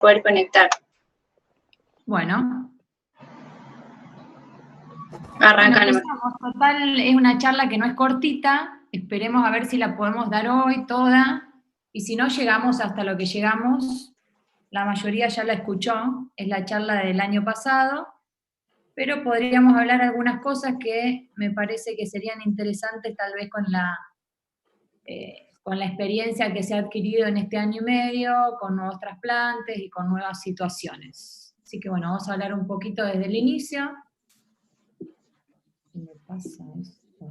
poder conectar. Bueno. Arranca. Total, es una charla que no es cortita, esperemos a ver si la podemos dar hoy toda, y si no llegamos hasta lo que llegamos, la mayoría ya la escuchó, es la charla del año pasado, pero podríamos hablar algunas cosas que me parece que serían interesantes tal vez con la experiencia que se ha adquirido en este año y medio, con nuevos trasplantes y con nuevas situaciones. Así que bueno, vamos a hablar un poquito desde el inicio. ¿Qué me pasa esto?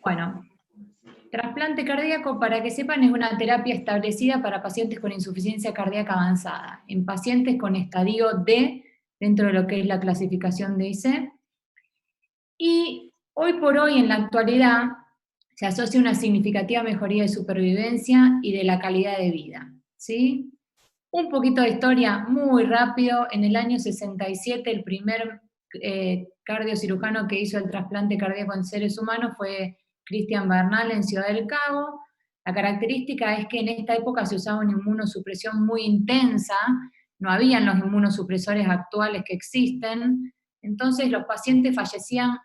Bueno, trasplante cardíaco, para que sepan, es una terapia establecida para pacientes con insuficiencia cardíaca avanzada, en pacientes con estadio D, dentro de lo que es la clasificación de IC. Y hoy por hoy, en la actualidad, se asocia una significativa mejoría de supervivencia y de la calidad de vida, ¿sí? Un poquito de historia muy rápido. En el año 67, el primer cardiocirujano que hizo el trasplante cardíaco en seres humanos fue Christian Bernal en Ciudad del Cabo. La característica es que en esta época se usaba una inmunosupresión muy intensa, no habían los inmunosupresores actuales que existen, entonces los pacientes fallecían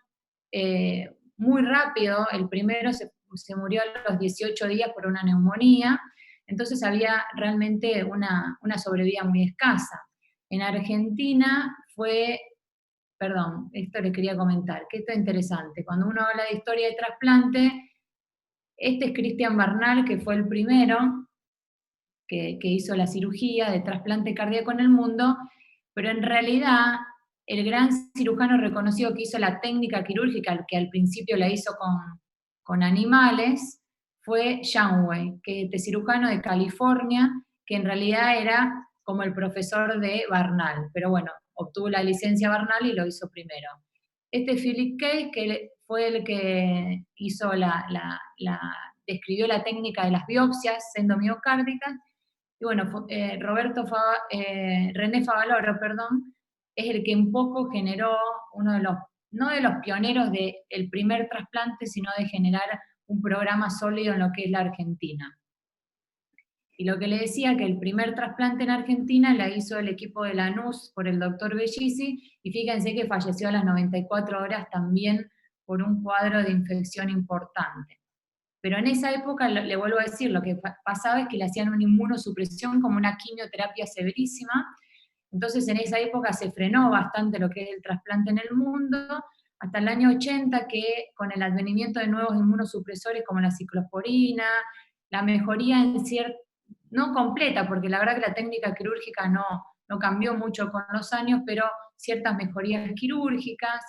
muy rápido. El primero se murió a los 18 días por una neumonía, entonces había realmente una sobrevida muy escasa. En Argentina esto les quería comentar, que esto es interesante. Cuando uno habla de historia de trasplante, este es Christian Bernal, que fue el primero que hizo la cirugía de trasplante cardíaco en el mundo, pero en realidad el gran cirujano reconocido que hizo la técnica quirúrgica, que al principio la hizo con animales, fue Janway, que es este cirujano de California, que en realidad era como el profesor de Bernal, pero bueno, obtuvo la licencia Bernal y lo hizo primero. Este Philip Case, que fue el que hizo describió la técnica de las biopsias endomiocárdicas, y bueno, René Favaloro, es el que un poco generó uno de los, no de los pioneros del primer trasplante, sino de generar un programa sólido en lo que es la Argentina. Y lo que le decía, que el primer trasplante en Argentina la hizo el equipo de Lanús por el doctor Bellisi, y fíjense que falleció a las 94 horas también por un cuadro de infección importante. Pero en esa época, le vuelvo a decir, lo que pasaba es que le hacían una inmunosupresión como una quimioterapia severísima. Entonces en esa época se frenó bastante lo que es el trasplante en el mundo, hasta el año 80, que con el advenimiento de nuevos inmunosupresores como la ciclosporina, la mejoría no completa, porque la verdad que la técnica quirúrgica no cambió mucho con los años, pero ciertas mejorías quirúrgicas,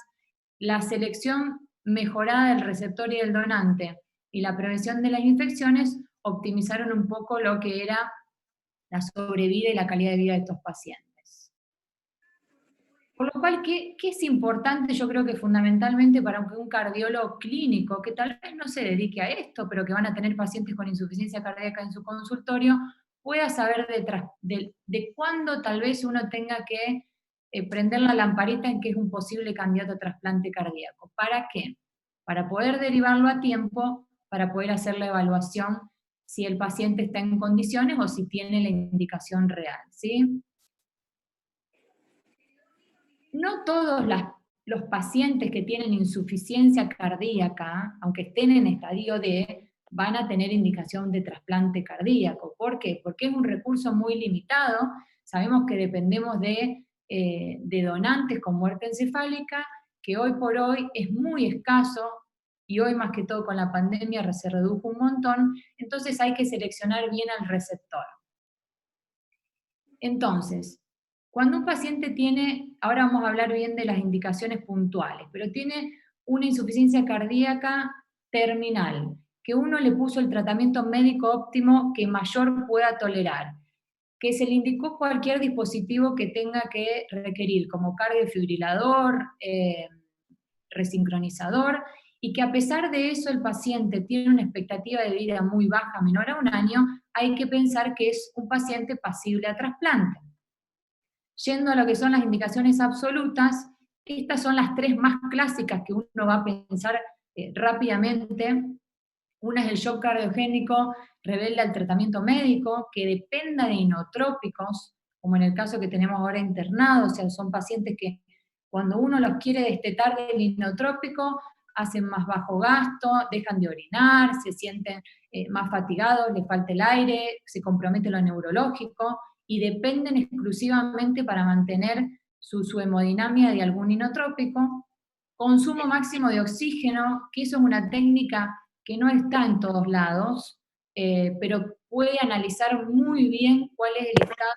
la selección mejorada del receptor y del donante, y la prevención de las infecciones optimizaron un poco lo que era la sobrevida y la calidad de vida de estos pacientes. Por lo cual, ¿qué es importante? Yo creo que fundamentalmente para un cardiólogo clínico, que tal vez no se dedique a esto, pero que van a tener pacientes con insuficiencia cardíaca en su consultorio, pueda saber de cuándo tal vez uno tenga que prender la lamparita en que es un posible candidato a trasplante cardíaco. ¿Para qué? Para poder derivarlo a tiempo, para poder hacer la evaluación si el paciente está en condiciones o si tiene la indicación real, ¿sí? No todos los pacientes que tienen insuficiencia cardíaca, aunque estén en estadio D, van a tener indicación de trasplante cardíaco. ¿Por qué? Porque es un recurso muy limitado. Sabemos que dependemos de donantes con muerte encefálica, que hoy por hoy es muy escaso, y hoy más que todo con la pandemia se redujo un montón, entonces hay que seleccionar bien al receptor. Entonces, cuando un paciente tiene, ahora vamos a hablar bien de las indicaciones puntuales, pero tiene una insuficiencia cardíaca terminal, que uno le puso el tratamiento médico óptimo que mayor pueda tolerar, que se le indicó cualquier dispositivo que tenga que requerir, como cardiofibrilador, resincronizador, y que a pesar de eso el paciente tiene una expectativa de vida muy baja, menor a 1 año, hay que pensar que es un paciente pasible a trasplante. Yendo a lo que son las indicaciones absolutas, estas son las 3 más clásicas que uno va a pensar rápidamente. Una es el shock cardiogénico, rebelde al tratamiento médico, que dependa de inotrópicos, como en el caso que tenemos ahora internado, o sea, son pacientes que cuando uno los quiere destetar del inotrópico, hacen más bajo gasto, dejan de orinar, se sienten más fatigados, les falta el aire, se compromete lo neurológico, y dependen exclusivamente para mantener su hemodinamia de algún inotrópico. Consumo máximo de oxígeno, que eso es una técnica que no está en todos lados, pero puede analizar muy bien cuál es el estado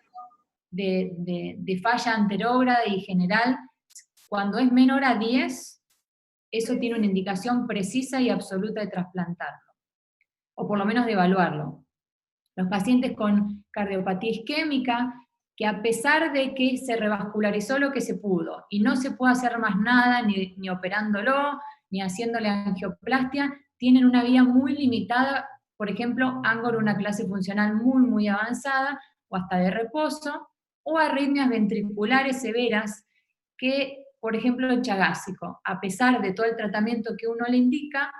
de falla anterógrada y general. Cuando es menor a 10, eso tiene una indicación precisa y absoluta de trasplantarlo, o por lo menos de evaluarlo. Los pacientes con cardiopatía isquémica, que a pesar de que se revascularizó lo que se pudo y no se puede hacer más nada, ni operándolo, ni haciéndole angioplastia, tienen una vía muy limitada, por ejemplo, ANGOR, una clase funcional muy, muy avanzada, o hasta de reposo, o arritmias ventriculares severas, que, por ejemplo, el chagásico, a pesar de todo el tratamiento que uno le indica,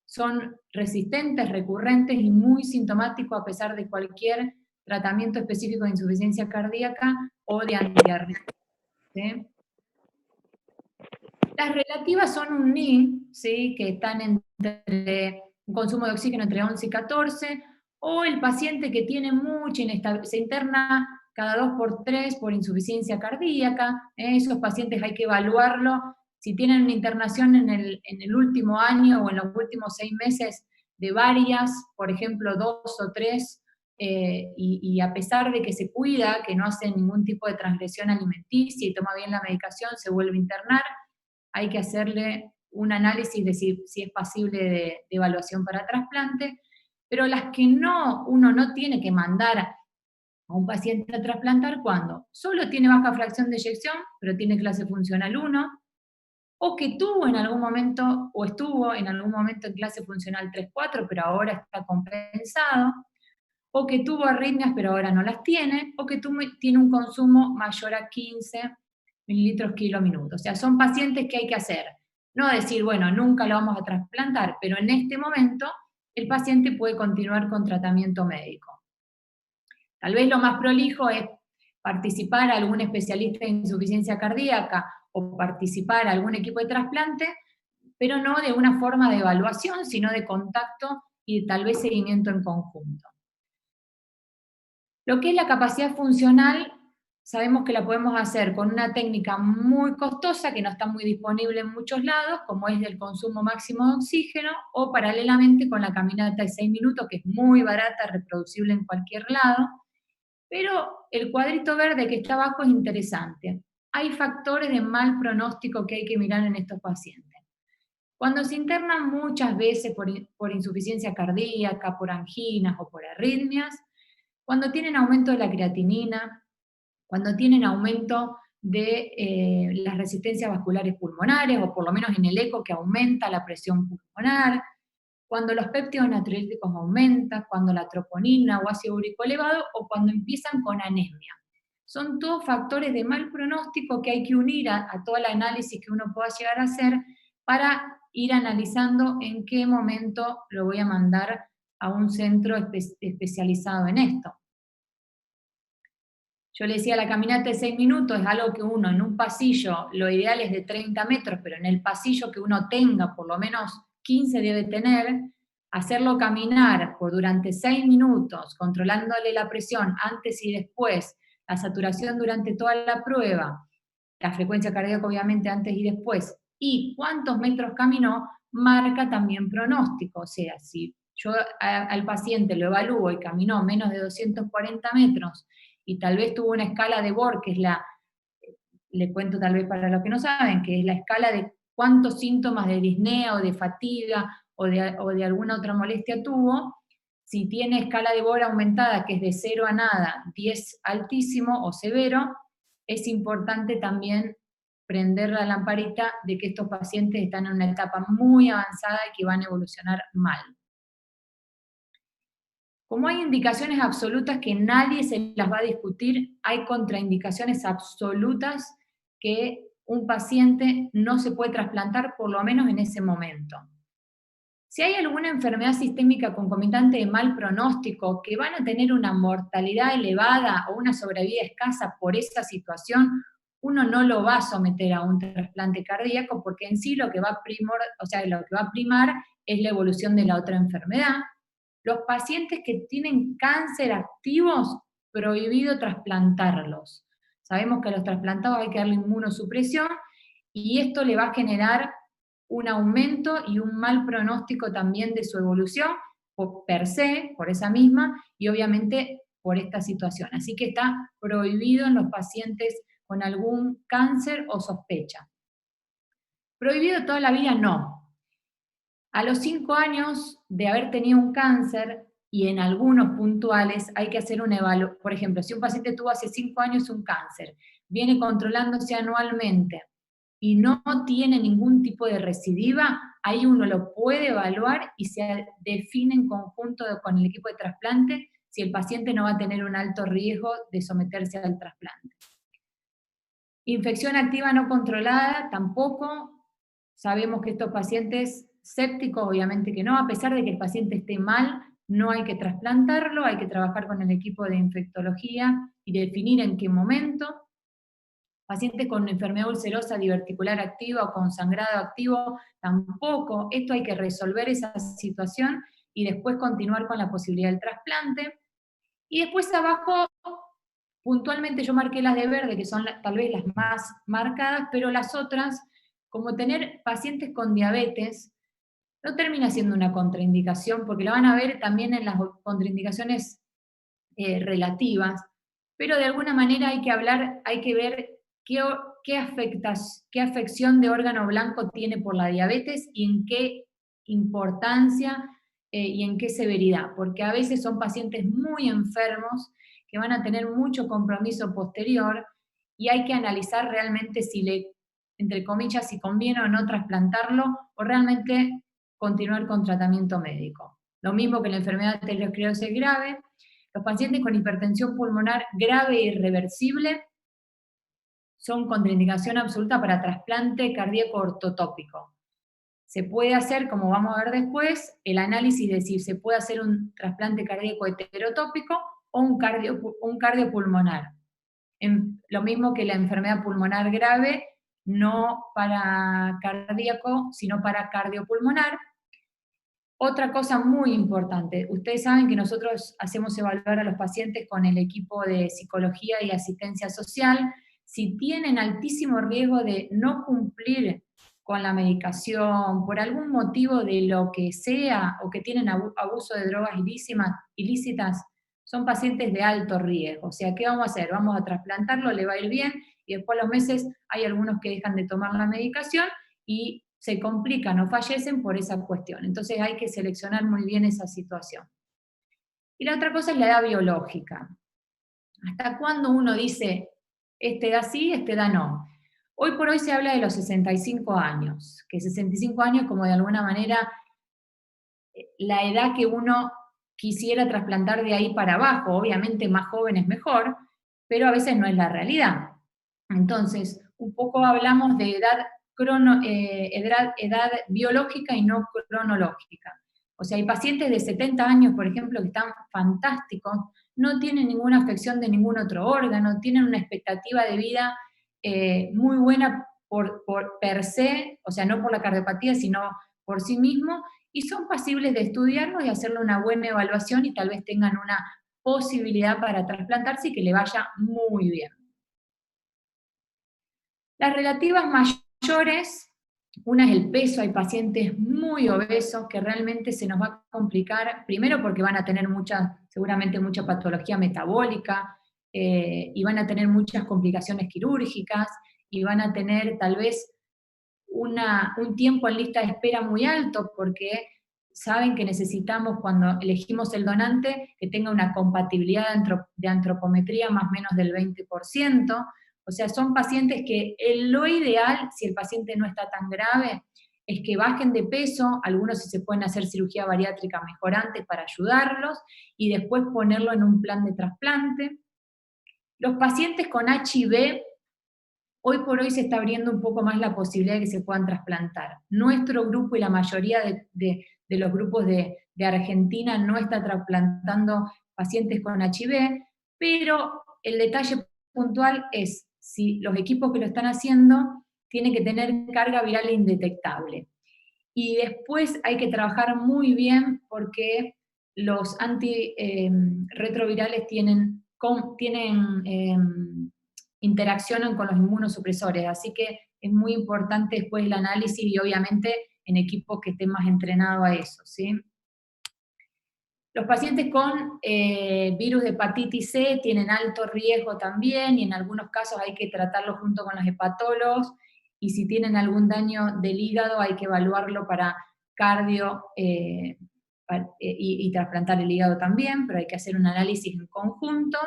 son resistentes, recurrentes y muy sintomáticos a pesar de cualquier tratamiento específico de insuficiencia cardíaca o de antiarritmia. ¿Sí? Las relativas son un NI, ¿sí? Que están entre un consumo de oxígeno entre 11 y 14, o el paciente que tiene mucha inestabilidad, se interna cada 2 por 3 por insuficiencia cardíaca. Esos pacientes hay que evaluarlo. Si tienen una internación en el último año o en los últimos 6 meses de varias, por ejemplo 2 o 3, y a pesar de que se cuida, que no hace ningún tipo de transgresión alimenticia y toma bien la medicación, se vuelve a internar, hay que hacerle un análisis de si es pasible de evaluación para trasplante, pero las que uno no tiene que mandar a un paciente a trasplantar cuando solo tiene baja fracción de eyección, pero tiene clase funcional 1, o que tuvo en algún momento, o estuvo en algún momento en clase funcional 3-4, pero ahora está compensado, o que tuvo arritmias, pero ahora no las tiene, o que tiene un consumo mayor a 15 mililitros kilo minuto. O sea, son pacientes que hay que hacer. No decir, bueno, nunca lo vamos a trasplantar, pero en este momento el paciente puede continuar con tratamiento médico. Tal vez lo más prolijo es participar a algún especialista en insuficiencia cardíaca o participar a algún equipo de trasplante, pero no de una forma de evaluación, sino de contacto y tal vez seguimiento en conjunto. Lo que es la capacidad funcional, sabemos que la podemos hacer con una técnica muy costosa, que no está muy disponible en muchos lados, como es el consumo máximo de oxígeno, o paralelamente con la caminata de 6 minutos, que es muy barata, reproducible en cualquier lado. Pero el cuadrito verde que está abajo es interesante. Hay factores de mal pronóstico que hay que mirar en estos pacientes. Cuando se internan muchas veces por insuficiencia cardíaca, por anginas o por arritmias, cuando tienen aumento de la creatinina, cuando tienen aumento de las resistencias vasculares pulmonares, o por lo menos en el eco que aumenta la presión pulmonar, cuando los péptidos natriuréticos aumentan, cuando la troponina o ácido úrico elevado, o cuando empiezan con anemia. Son todos factores de mal pronóstico que hay que unir a todo el análisis que uno pueda llegar a hacer para ir analizando en qué momento lo voy a mandar a un centro especializado en esto. Yo le decía, la caminata de 6 minutos es algo que uno en un pasillo, lo ideal es de 30 metros, pero en el pasillo que uno tenga, por lo menos 15 debe tener, hacerlo caminar durante 6 minutos, controlándole la presión antes y después, la saturación durante toda la prueba, la frecuencia cardíaca obviamente antes y después, y cuántos metros caminó, marca también pronóstico. O sea, si yo al paciente lo evalúo y caminó menos de 240 metros, y tal vez tuvo una escala de Borg, que es le cuento tal vez para los que no saben, que es la escala de cuántos síntomas de disnea o de fatiga o de alguna otra molestia tuvo. Si tiene escala de Borg aumentada, que es de 0 a nada, 10 altísimo o severo, es importante también prender la lamparita de que estos pacientes están en una etapa muy avanzada y que van a evolucionar mal. Como hay indicaciones absolutas que nadie se las va a discutir, hay contraindicaciones absolutas que un paciente no se puede trasplantar, por lo menos en ese momento. Si hay alguna enfermedad sistémica concomitante de mal pronóstico, que van a tener una mortalidad elevada o una sobrevida escasa por esa situación, uno no lo va a someter a un trasplante cardíaco porque en sí lo que va a primar es la evolución de la otra enfermedad. Los pacientes que tienen cáncer activos, prohibido trasplantarlos. Sabemos que a los trasplantados hay que darle inmunosupresión y esto le va a generar un aumento y un mal pronóstico también de su evolución, per se, por esa misma, y obviamente por esta situación. Así que está prohibido en los pacientes con algún cáncer o sospecha. Prohibido toda la vida, no. A los 5 años de haber tenido un cáncer, y en algunos puntuales hay que hacer una evaluación. Por ejemplo, si un paciente tuvo hace 5 años un cáncer, viene controlándose anualmente, y no tiene ningún tipo de recidiva, ahí uno lo puede evaluar y se define en conjunto con el equipo de trasplante si el paciente no va a tener un alto riesgo de someterse al trasplante. Infección activa no controlada, tampoco. Sabemos que estos pacientes sépticos, obviamente que no, a pesar de que el paciente esté mal, no hay que trasplantarlo, hay que trabajar con el equipo de infectología y definir en qué momento. Pacientes con enfermedad ulcerosa diverticular activa o con sangrado activo, tampoco. Esto hay que resolver esa situación y después continuar con la posibilidad del trasplante. Y después abajo, puntualmente yo marqué las de verde, que son tal vez las más marcadas, pero las otras, como tener pacientes con diabetes, no termina siendo una contraindicación, porque la van a ver también en las contraindicaciones relativas, pero de alguna manera hay que hablar, hay que ver qué afección de órgano blanco tiene por la diabetes y en qué importancia y en qué severidad, porque a veces son pacientes muy enfermos que van a tener mucho compromiso posterior y hay que analizar realmente entre comillas, si conviene o no trasplantarlo o realmente continuar con tratamiento médico. Lo mismo que la enfermedad de arteriosclerosis grave. Los pacientes con hipertensión pulmonar grave e irreversible son contraindicación absoluta para trasplante cardíaco ortotópico. Se puede hacer, como vamos a ver después, el análisis de si se puede hacer un trasplante cardíaco heterotópico o un cardiopulmonar. Lo mismo que la enfermedad pulmonar grave, no para cardíaco, sino para cardiopulmonar. Otra cosa muy importante, ustedes saben que nosotros hacemos evaluar a los pacientes con el equipo de psicología y asistencia social. Si tienen altísimo riesgo de no cumplir con la medicación por algún motivo de lo que sea, o que tienen abuso de drogas ilícitas, son pacientes de alto riesgo. O sea, ¿qué vamos a hacer? Vamos a trasplantarlo, le va a ir bien, y después a los meses hay algunos que dejan de tomar la medicación y se complican o fallecen por esa cuestión. Entonces hay que seleccionar muy bien esa situación. Y la otra cosa es la edad biológica. ¿Hasta cuándo uno dice, esta edad sí, esta edad no? Hoy por hoy se habla de los 65 años, que 65 años como de alguna manera la edad que uno quisiera trasplantar de ahí para abajo. Obviamente más joven es mejor, pero a veces no es la realidad. Entonces, un poco hablamos de edad biológica y no cronológica. O sea, hay pacientes de 70 años, por ejemplo, que están fantásticos, no tienen ninguna afección de ningún otro órgano, tienen una expectativa de vida muy buena por per se, o sea, no por la cardiopatía, sino por sí mismo, y son pasibles de estudiarlos y hacerle una buena evaluación y tal vez tengan una posibilidad para trasplantarse y que le vaya muy bien. Las relativas mayores, una es el peso. Hay pacientes muy obesos que realmente se nos va a complicar, primero porque van a tener seguramente mucha patología metabólica, y van a tener muchas complicaciones quirúrgicas, y van a tener tal vez un tiempo en lista de espera muy alto, porque saben que necesitamos, cuando elegimos el donante, que tenga una compatibilidad de antropometría más o menos del 20%. O sea, son pacientes que lo ideal, si el paciente no está tan grave, es que bajen de peso. Algunos, si se pueden hacer cirugía bariátrica, mejor antes para ayudarlos, y después ponerlo en un plan de trasplante. Los pacientes con HIV, hoy por hoy se está abriendo un poco más la posibilidad de que se puedan trasplantar. Nuestro grupo y la mayoría de de los grupos de Argentina no está trasplantando pacientes con HIV, pero el detalle puntual es si los equipos que lo están haciendo tienen que tener carga viral indetectable. Y después hay que trabajar muy bien porque los antirretrovirales interaccionan con los inmunosupresores, así que es muy importante después el análisis y obviamente en equipos que estén más entrenados a eso, ¿sí? Los pacientes con virus de hepatitis C tienen alto riesgo también y en algunos casos hay que tratarlo junto con los hepatólogos y si tienen algún daño del hígado hay que evaluarlo para cardio y trasplantar el hígado también, pero hay que hacer un análisis en conjunto.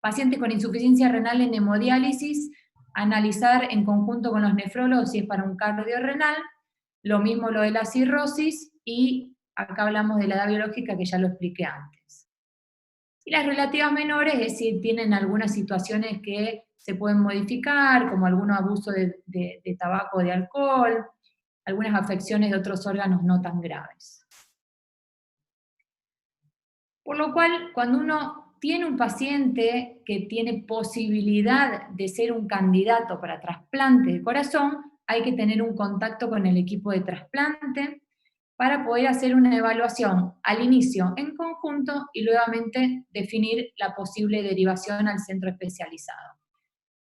Pacientes con insuficiencia renal en hemodiálisis, analizar en conjunto con los nefrólogos si es para un cardiorrenal, lo mismo lo de la cirrosis, y acá hablamos de la edad biológica que ya lo expliqué antes. Y las relativas menores es si tienen algunas situaciones que se pueden modificar, como algún abuso de tabaco o de alcohol, algunas afecciones de otros órganos no tan graves. Por lo cual, cuando uno tiene un paciente que tiene posibilidad de ser un candidato para trasplante de corazón, hay que tener un contacto con el equipo de trasplante para poder hacer una evaluación al inicio en conjunto y nuevamente definir la posible derivación al centro especializado.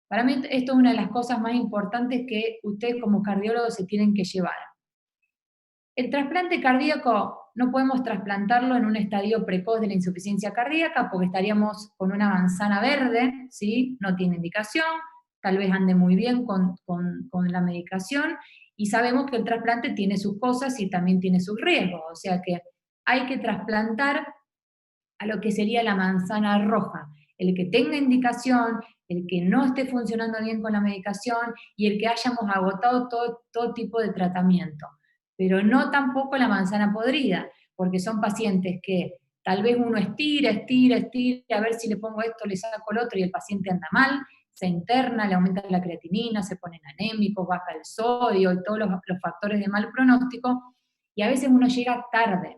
Para mí esto es una de las cosas más importantes que ustedes como cardiólogos se tienen que llevar. El trasplante cardíaco no podemos trasplantarlo en un estadio precoz de la insuficiencia cardíaca porque estaríamos con una manzana verde, ¿sí? No tiene indicación, tal vez ande muy bien con la medicación, y sabemos que el trasplante tiene sus cosas y también tiene sus riesgos, o sea que hay que trasplantar a lo que sería la manzana roja, el que tenga indicación, el que no esté funcionando bien con la medicación y el que hayamos agotado todo tipo de tratamiento, pero no tampoco la manzana podrida, porque son pacientes que tal vez uno estira, a ver si le pongo esto, le saco el otro y el paciente anda mal, se interna, le aumenta la creatinina, se ponen anémicos, baja el sodio y todos los factores de mal pronóstico, y a veces uno llega tarde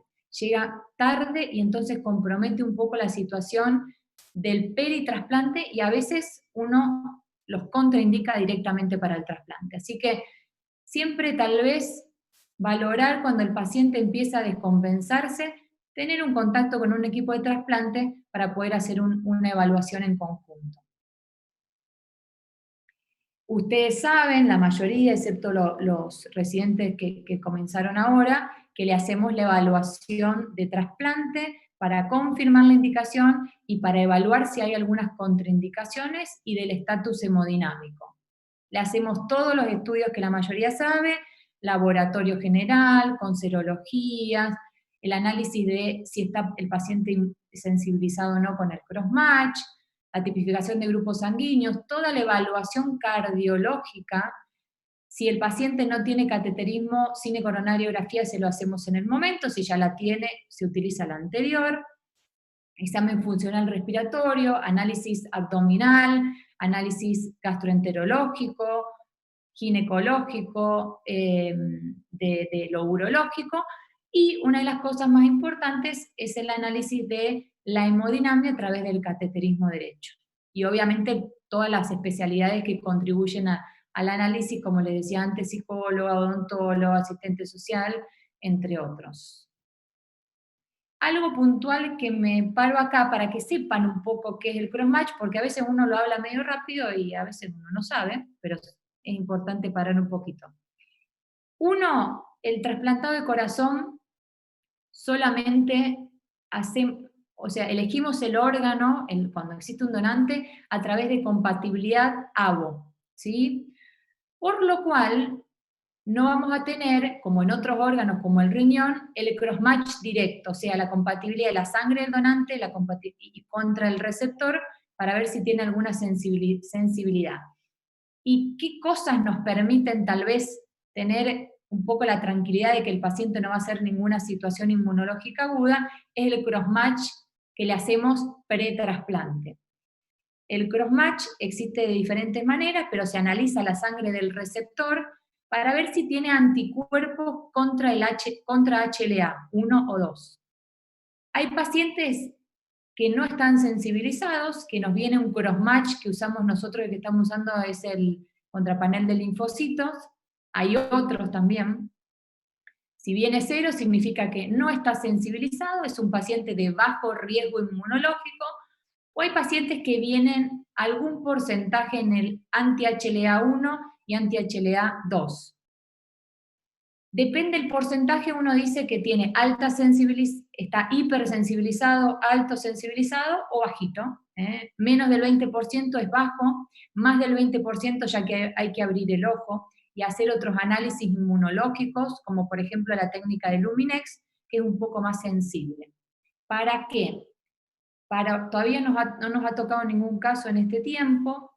y entonces compromete un poco la situación del peritrasplante y a veces uno los contraindica directamente para el trasplante. Así que siempre tal vez valorar cuando el paciente empieza a descompensarse, tener un contacto con un equipo de trasplante para poder hacer una evaluación en conjunto. Ustedes saben, la mayoría, excepto los residentes que comenzaron ahora, que le hacemos la evaluación de trasplante para confirmar la indicación y para evaluar si hay algunas contraindicaciones y del estatus hemodinámico. Le hacemos todos los estudios que la mayoría sabe, laboratorio general, con serologías, el análisis de si está el paciente sensibilizado o no con el crossmatch, la tipificación de grupos sanguíneos, toda la evaluación cardiológica. Si el paciente no tiene cateterismo, sin coronariografía se lo hacemos en el momento, si ya la tiene, se utiliza la anterior. Examen funcional respiratorio, análisis abdominal, análisis gastroenterológico, ginecológico, de lo urológico, y una de las cosas más importantes es el análisis de la hemodinamia a través del cateterismo derecho. Y obviamente todas las especialidades que contribuyen al análisis, como les decía antes, psicólogo, odontólogo, asistente social, entre otros. Algo puntual que me paro acá para que sepan un poco qué es el crossmatch, porque a veces uno lo habla medio rápido y a veces uno no sabe, pero es importante parar un poquito. Uno, el trasplantado de corazón solamente elegimos el órgano, cuando existe un donante, a través de compatibilidad ABO, ¿sí? Por lo cual, no vamos a tener, como en otros órganos como el riñón, el crossmatch directo, o sea, la compatibilidad de la sangre del donante contra el receptor para ver si tiene alguna sensibilidad. ¿Y qué cosas nos permiten tal vez tener un poco la tranquilidad de que el paciente no va a hacer ninguna situación inmunológica aguda? Es el crossmatch que le hacemos pretrasplante. El crossmatch existe de diferentes maneras, pero se analiza la sangre del receptor para ver si tiene anticuerpos contra contra HLA, 1 o 2. Hay pacientes que no están sensibilizados, que nos viene un crossmatch que usamos nosotros, el que estamos usando es el contrapanel de linfocitos, hay otros también. Si viene 0 significa que no está sensibilizado, es un paciente de bajo riesgo inmunológico, o hay pacientes que vienen algún porcentaje en el anti-HLA1 y anti-HLA2. Depende del porcentaje, uno dice que tiene alta sensibilización, está hipersensibilizado, alto sensibilizado o bajito. Menos del 20% es bajo, más del 20% ya que hay que abrir el ojo y hacer otros análisis inmunológicos, como por ejemplo la técnica de Luminex, que es un poco más sensible. ¿Para qué? Todavía no nos ha tocado ningún caso en este tiempo,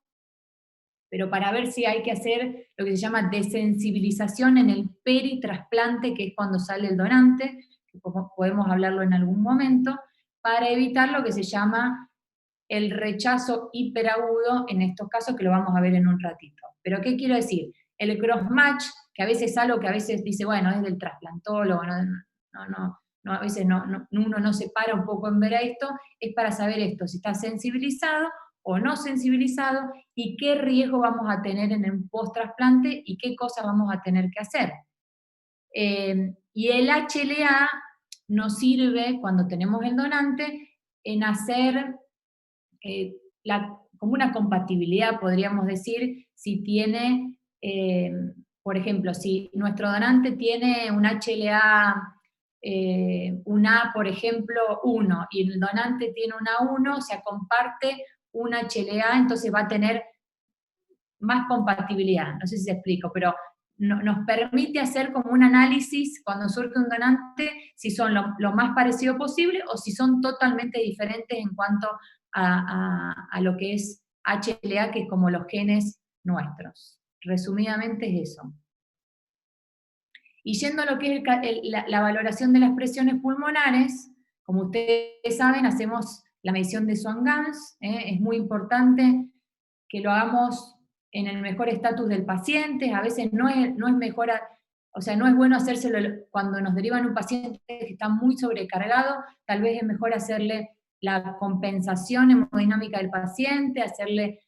pero para ver si hay que hacer lo que se llama desensibilización en el peritrasplante, que es cuando sale el donante, que podemos hablarlo en algún momento, para evitar lo que se llama el rechazo hiperagudo, en estos casos que lo vamos a ver en un ratito. ¿Pero qué quiero decir? El crossmatch, que a veces es algo que a veces dice, bueno, es del trasplantólogo, a veces uno no se para un poco en ver a esto, es para saber esto, si está sensibilizado o no sensibilizado, y qué riesgo vamos a tener en un post-trasplante y qué cosas vamos a tener que hacer. Y el HLA nos sirve, cuando tenemos el donante, en hacer como una compatibilidad, podríamos decir, si tiene, por ejemplo, si nuestro donante tiene un HLA, un A, por ejemplo, 1, y el donante tiene un A1, o sea, comparte un HLA, entonces va a tener más compatibilidad. No sé si se explico, pero nos permite hacer como un análisis cuando surge un donante, si son lo más parecido posible o si son totalmente diferentes en cuanto a lo que es HLA, que es como los genes nuestros. Resumidamente es eso. Y yendo a lo que es la valoración de las presiones pulmonares, como ustedes saben, hacemos la medición de Swan-Ganz, es muy importante que lo hagamos en el mejor estatus del paciente, a veces no es mejor, o sea, no es bueno hacérselo cuando nos derivan un paciente que está muy sobrecargado, tal vez es mejor hacerle la compensación hemodinámica del paciente, hacerle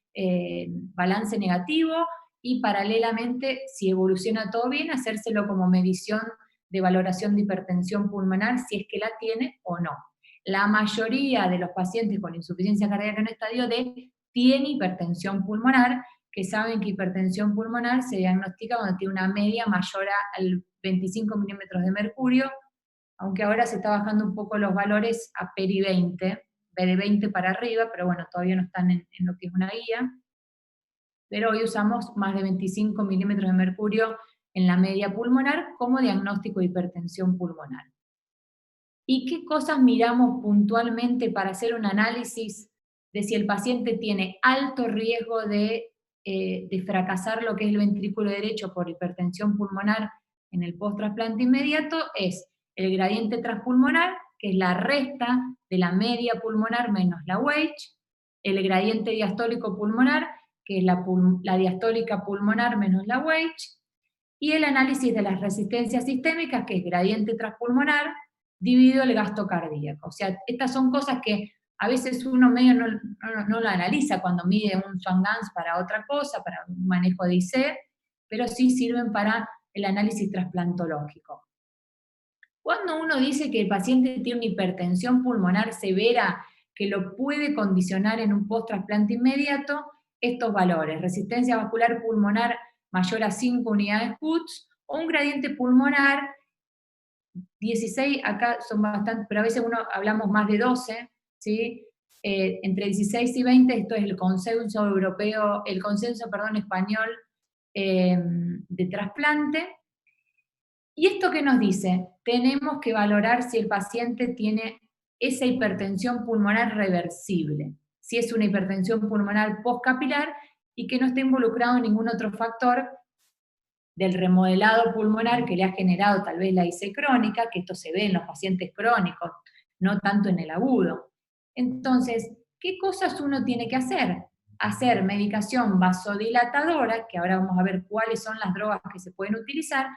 balance negativo, y paralelamente, si evoluciona todo bien, hacérselo como medición de valoración de hipertensión pulmonar, si es que la tiene o no. La mayoría de los pacientes con insuficiencia cardíaca en estadio D tiene hipertensión pulmonar, que saben que hipertensión pulmonar se diagnostica cuando tiene una media mayor al 25 milímetros de mercurio, aunque ahora se está bajando un poco los valores a peri 20, de 20 para arriba, pero bueno, todavía no están en lo que es una guía. Pero hoy usamos más de 25 milímetros de mercurio en la media pulmonar como diagnóstico de hipertensión pulmonar. ¿Y qué cosas miramos puntualmente para hacer un análisis de si el paciente tiene alto riesgo de fracasar lo que es el ventrículo derecho por hipertensión pulmonar en el post-trasplante inmediato? Es el gradiente transpulmonar, que es la resta de la media pulmonar menos la WAGE, el gradiente diastólico pulmonar, que es la diastólica pulmonar menos la WAGE, y el análisis de las resistencias sistémicas, que es gradiente transpulmonar, dividido el gasto cardíaco. O sea, estas son cosas que a veces uno medio no lo analiza cuando mide un Swan-Ganz para otra cosa, para un manejo de IC, pero sí sirven para el análisis trasplantológico. Cuando uno dice que el paciente tiene una hipertensión pulmonar severa que lo puede condicionar en un post-trasplante inmediato, estos valores: resistencia vascular pulmonar mayor a 5 unidades PUTS, o un gradiente pulmonar 16, acá son bastantes, pero a veces hablamos más de 12, ¿sí? Entre 16 y 20, esto es el consenso europeo, el consenso, perdón, español de trasplante. ¿Y esto qué nos dice? Tenemos que valorar si el paciente tiene esa hipertensión pulmonar reversible, si es una hipertensión pulmonar postcapilar y que no esté involucrado en ningún otro factor del remodelado pulmonar que le ha generado tal vez la IC crónica, que esto se ve en los pacientes crónicos, no tanto en el agudo. Entonces, ¿qué cosas uno tiene que hacer? hacer medicación vasodilatadora, que ahora vamos a ver cuáles son las drogas que se pueden utilizar,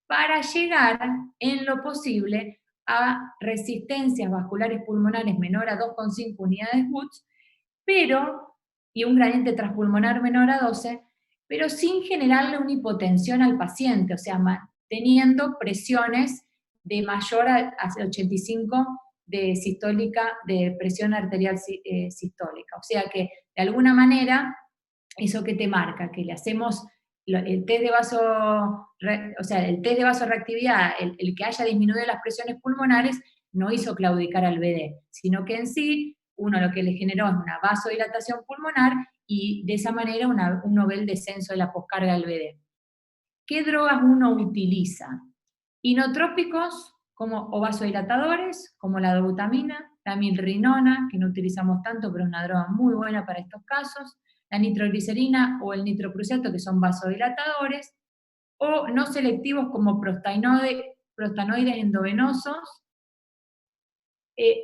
para llegar en lo posible a resistencias vasculares pulmonares menor a 2,5 unidades Woods, pero, y un gradiente transpulmonar menor a 12, pero sin generarle una hipotensión al paciente, o sea, teniendo presiones de mayor a 85 de sistólica, de presión arterial sistólica. O sea que, de alguna manera, eso que te marca, que le hacemos el test de o sea, el test de vasorreactividad, el que haya disminuido las presiones pulmonares, no hizo claudicar al BD, sino que en sí, uno lo que le generó es una vasodilatación pulmonar y de esa manera un novel descenso de la poscarga del BD. ¿Qué drogas uno utiliza? Inotrópicos o vasodilatadores, como la dobutamina, la milrinona, que no utilizamos tanto, pero es una droga muy buena para estos casos, la nitroglicerina o el nitroprusiato, que son vasodilatadores, o no selectivos como prostanoides endovenosos,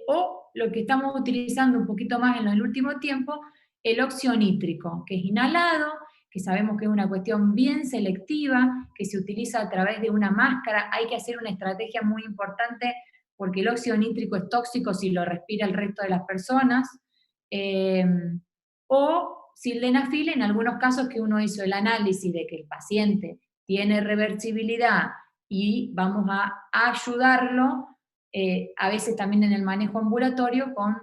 o lo que estamos utilizando un poquito más en el último tiempo, el óxido nítrico, que es inhalado, que sabemos que es una cuestión bien selectiva, que se utiliza a través de una máscara. Hay que hacer una estrategia muy importante porque el óxido nítrico es tóxico si lo respira el resto de las personas. O sildenafil, en algunos casos que uno hizo el análisis de que el paciente tiene reversibilidad y vamos a ayudarlo, a veces también en el manejo ambulatorio con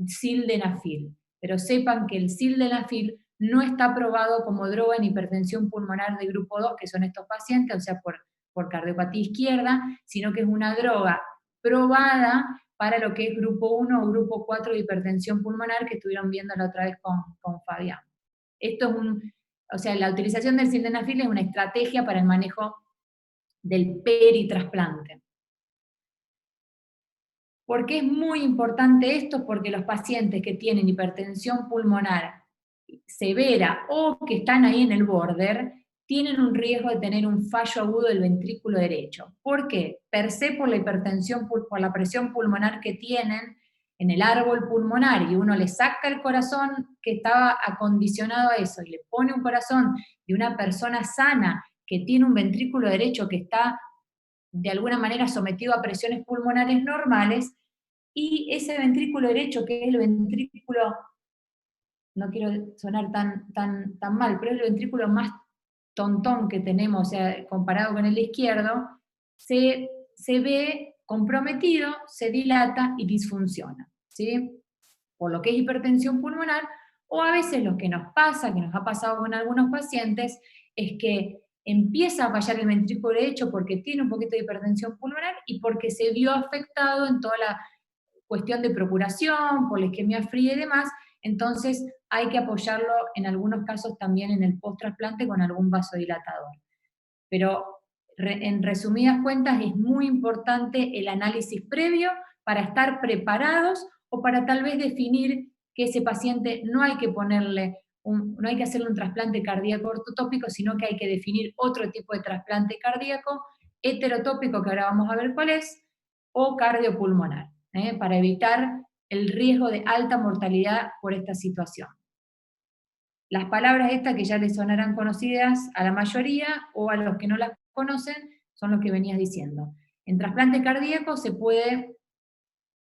sildenafil. Pero sepan que el sildenafil no está aprobado como droga en hipertensión pulmonar de grupo 2, que son estos pacientes, o sea, por cardiopatía izquierda, sino que es una droga probada para lo que es grupo 1 o grupo 4 de hipertensión pulmonar, que estuvieron viendo la otra vez con Fabián. Esto es o sea, la utilización del sildenafil es una estrategia para el manejo del peritrasplante. ¿Por qué es muy importante esto? Porque los pacientes que tienen hipertensión pulmonar severa o que están ahí en el border, tienen un riesgo de tener un fallo agudo del ventrículo derecho. ¿Por qué? Per se por la hipertensión, por la presión pulmonar que tienen en el árbol pulmonar, y uno le saca el corazón que estaba acondicionado a eso y le pone un corazón de una persona sana que tiene un ventrículo derecho que está de alguna manera sometido a presiones pulmonares normales, y ese ventrículo derecho, que es el ventrículo, no quiero sonar tan mal, pero es el ventrículo más tontón que tenemos, o sea, comparado con el izquierdo, se ve comprometido, se dilata y disfunciona, ¿sí? Por lo que es hipertensión pulmonar, o a veces lo que nos pasa, que nos ha pasado con algunos pacientes, es que empieza a fallar el ventrículo derecho porque tiene un poquito de hipertensión pulmonar y porque se vio afectado en toda la cuestión de procuración, por la isquemia fría y demás, entonces hay que apoyarlo en algunos casos también en el post-trasplante con algún vasodilatador. Pero en resumidas cuentas es muy importante el análisis previo para estar preparados o para tal vez definir que ese paciente no hay que ponerle no hay que hacerle un trasplante cardíaco ortotópico, sino que hay que definir otro tipo de trasplante cardíaco, heterotópico, que ahora vamos a ver cuál es, o cardiopulmonar, para evitar el riesgo de alta mortalidad por esta situación. Las palabras estas que ya les sonarán conocidas a la mayoría o a los que no las conocen son los que venías diciendo. En trasplante cardíaco se puede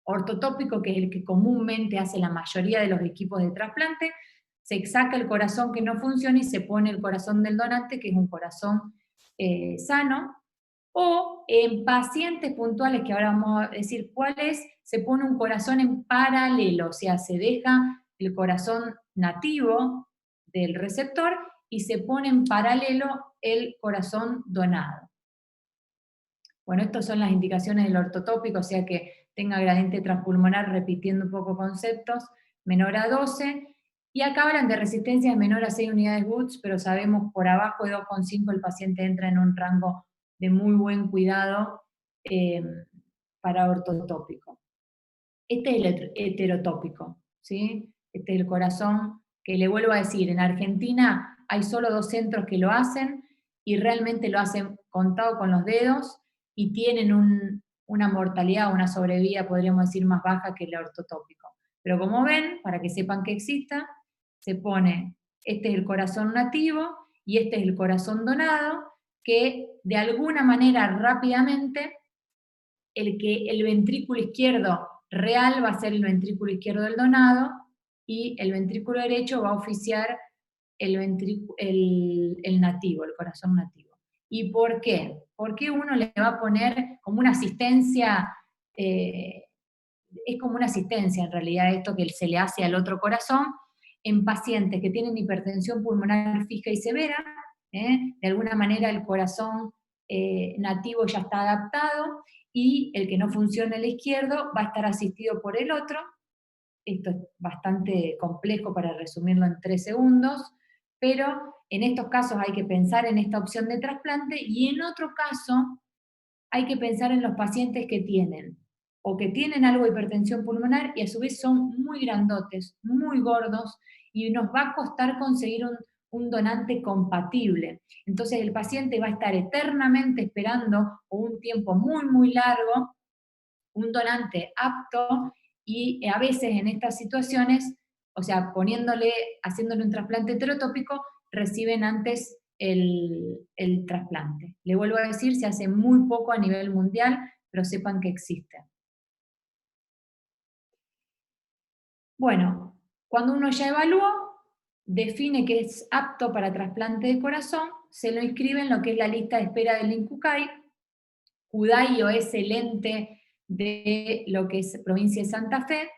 ortotópico, que es el que comúnmente hace la mayoría de los equipos de trasplante, se saca el corazón que no funciona y se pone el corazón del donante, que es un corazón sano, o en pacientes puntuales, que ahora vamos a decir cuáles, se pone un corazón en paralelo, o sea, se deja el corazón nativo del receptor y se pone en paralelo el corazón donado. Bueno, estas son las indicaciones del ortotópico, o sea que tenga gradiente transpulmonar, repitiendo un poco conceptos, menor a 12, y acá hablan de resistencias menor a 6 unidades Woods, pero sabemos por abajo de 2,5 el paciente entra en un rango de muy buen cuidado para ortotópico. Este es el heterotópico, ¿sí? Este es el corazón, que le vuelvo a decir, en Argentina hay solo 2 centros que lo hacen, y realmente lo hacen contado con los dedos, y tienen una mortalidad, una sobrevida, podríamos decir, más baja que el ortotópico. Pero como ven, para que sepan que exista, se pone, este es el corazón nativo y este es el corazón donado, que de alguna manera rápidamente el ventrículo izquierdo real va a ser el ventrículo izquierdo del donado y el ventrículo derecho va a oficiar el nativo, el corazón nativo. ¿Y por qué? ¿Por qué uno le va a poner como una asistencia, es como una asistencia en realidad esto que se le hace al otro corazón en pacientes que tienen hipertensión pulmonar fija y severa? De alguna manera el corazón nativo ya está adaptado y el que no funciona el izquierdo va a estar asistido por el otro. Esto es bastante complejo para resumirlo en 3 segundos, pero en estos casos hay que pensar en esta opción de trasplante y en otro caso hay que pensar en los pacientes que tienen o que tienen algo de hipertensión pulmonar y a su vez son muy grandotes, muy gordos y nos va a costar conseguir un donante compatible. Entonces el paciente va a estar eternamente esperando un tiempo muy, muy largo un donante apto y a veces en estas situaciones, o sea, haciéndole un trasplante heterotópico, reciben antes el trasplante. Le vuelvo a decir, se hace muy poco a nivel mundial, pero sepan que existe. Bueno, cuando uno ya evaluó, define que es apto para trasplante de corazón, se lo inscribe en lo que es la lista de espera del INCUCAI. Cudayo es el ente de lo que es provincia de Santa Fe,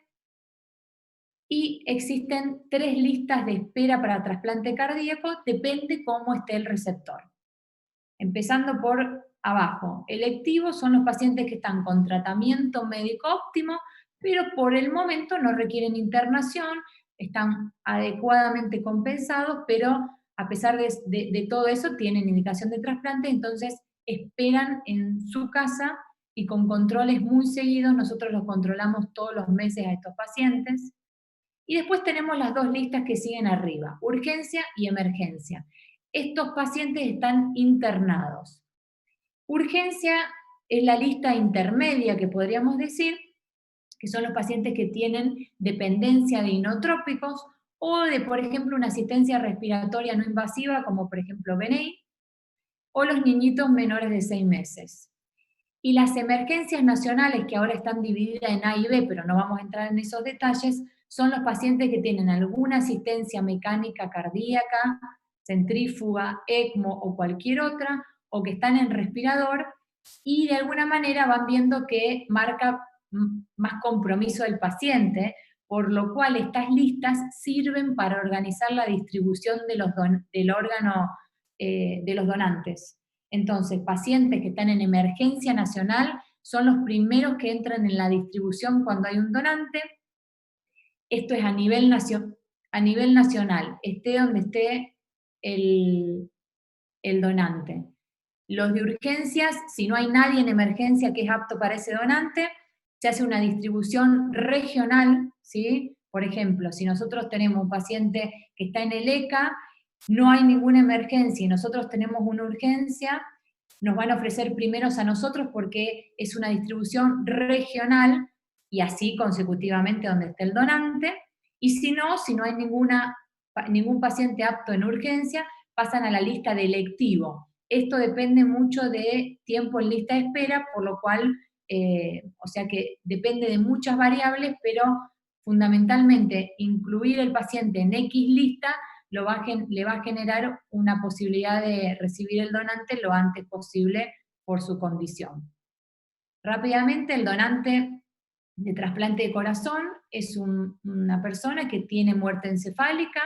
y existen 3 listas de espera para trasplante cardíaco, depende cómo esté el receptor. Empezando por abajo, electivos son los pacientes que están con tratamiento médico óptimo, pero por el momento no requieren internación, están adecuadamente compensados, pero a pesar de todo eso tienen indicación de trasplante, entonces esperan en su casa y con controles muy seguidos, nosotros los controlamos todos los meses a estos pacientes. Y después tenemos las 2 listas que siguen arriba, urgencia y emergencia. Estos pacientes están internados. Urgencia es la lista intermedia que podríamos decir, que son los pacientes que tienen dependencia de inotrópicos o de, por ejemplo, una asistencia respiratoria no invasiva, como por ejemplo BNI, o los niñitos menores de 6 meses. Y las emergencias nacionales, que ahora están divididas en A y B, pero no vamos a entrar en esos detalles, son los pacientes que tienen alguna asistencia mecánica cardíaca, centrífuga, ECMO o cualquier otra, o que están en respirador, y de alguna manera van viendo que marca más compromiso del paciente, por lo cual estas listas sirven para organizar la distribución del órgano de los donantes. Entonces, pacientes que están en emergencia nacional son los primeros que entran en la distribución cuando hay un donante. Esto es a nivel nacional, esté donde esté el donante. Los de urgencias, si no hay nadie en emergencia que es apto para ese donante, se hace una distribución regional, ¿sí? Por ejemplo, si nosotros tenemos un paciente que está en el ECA, no hay ninguna emergencia y nosotros tenemos una urgencia, nos van a ofrecer primeros a nosotros porque es una distribución regional y así consecutivamente donde esté el donante. Y si no hay ningún paciente apto en urgencia, pasan a la lista de electivo. Esto depende mucho de tiempo en lista de espera, por lo cual, o sea que depende de muchas variables, pero fundamentalmente incluir el paciente en X lista le va a generar una posibilidad de recibir el donante lo antes posible por su condición. Rápidamente, el donante de trasplante de corazón es una persona que tiene muerte encefálica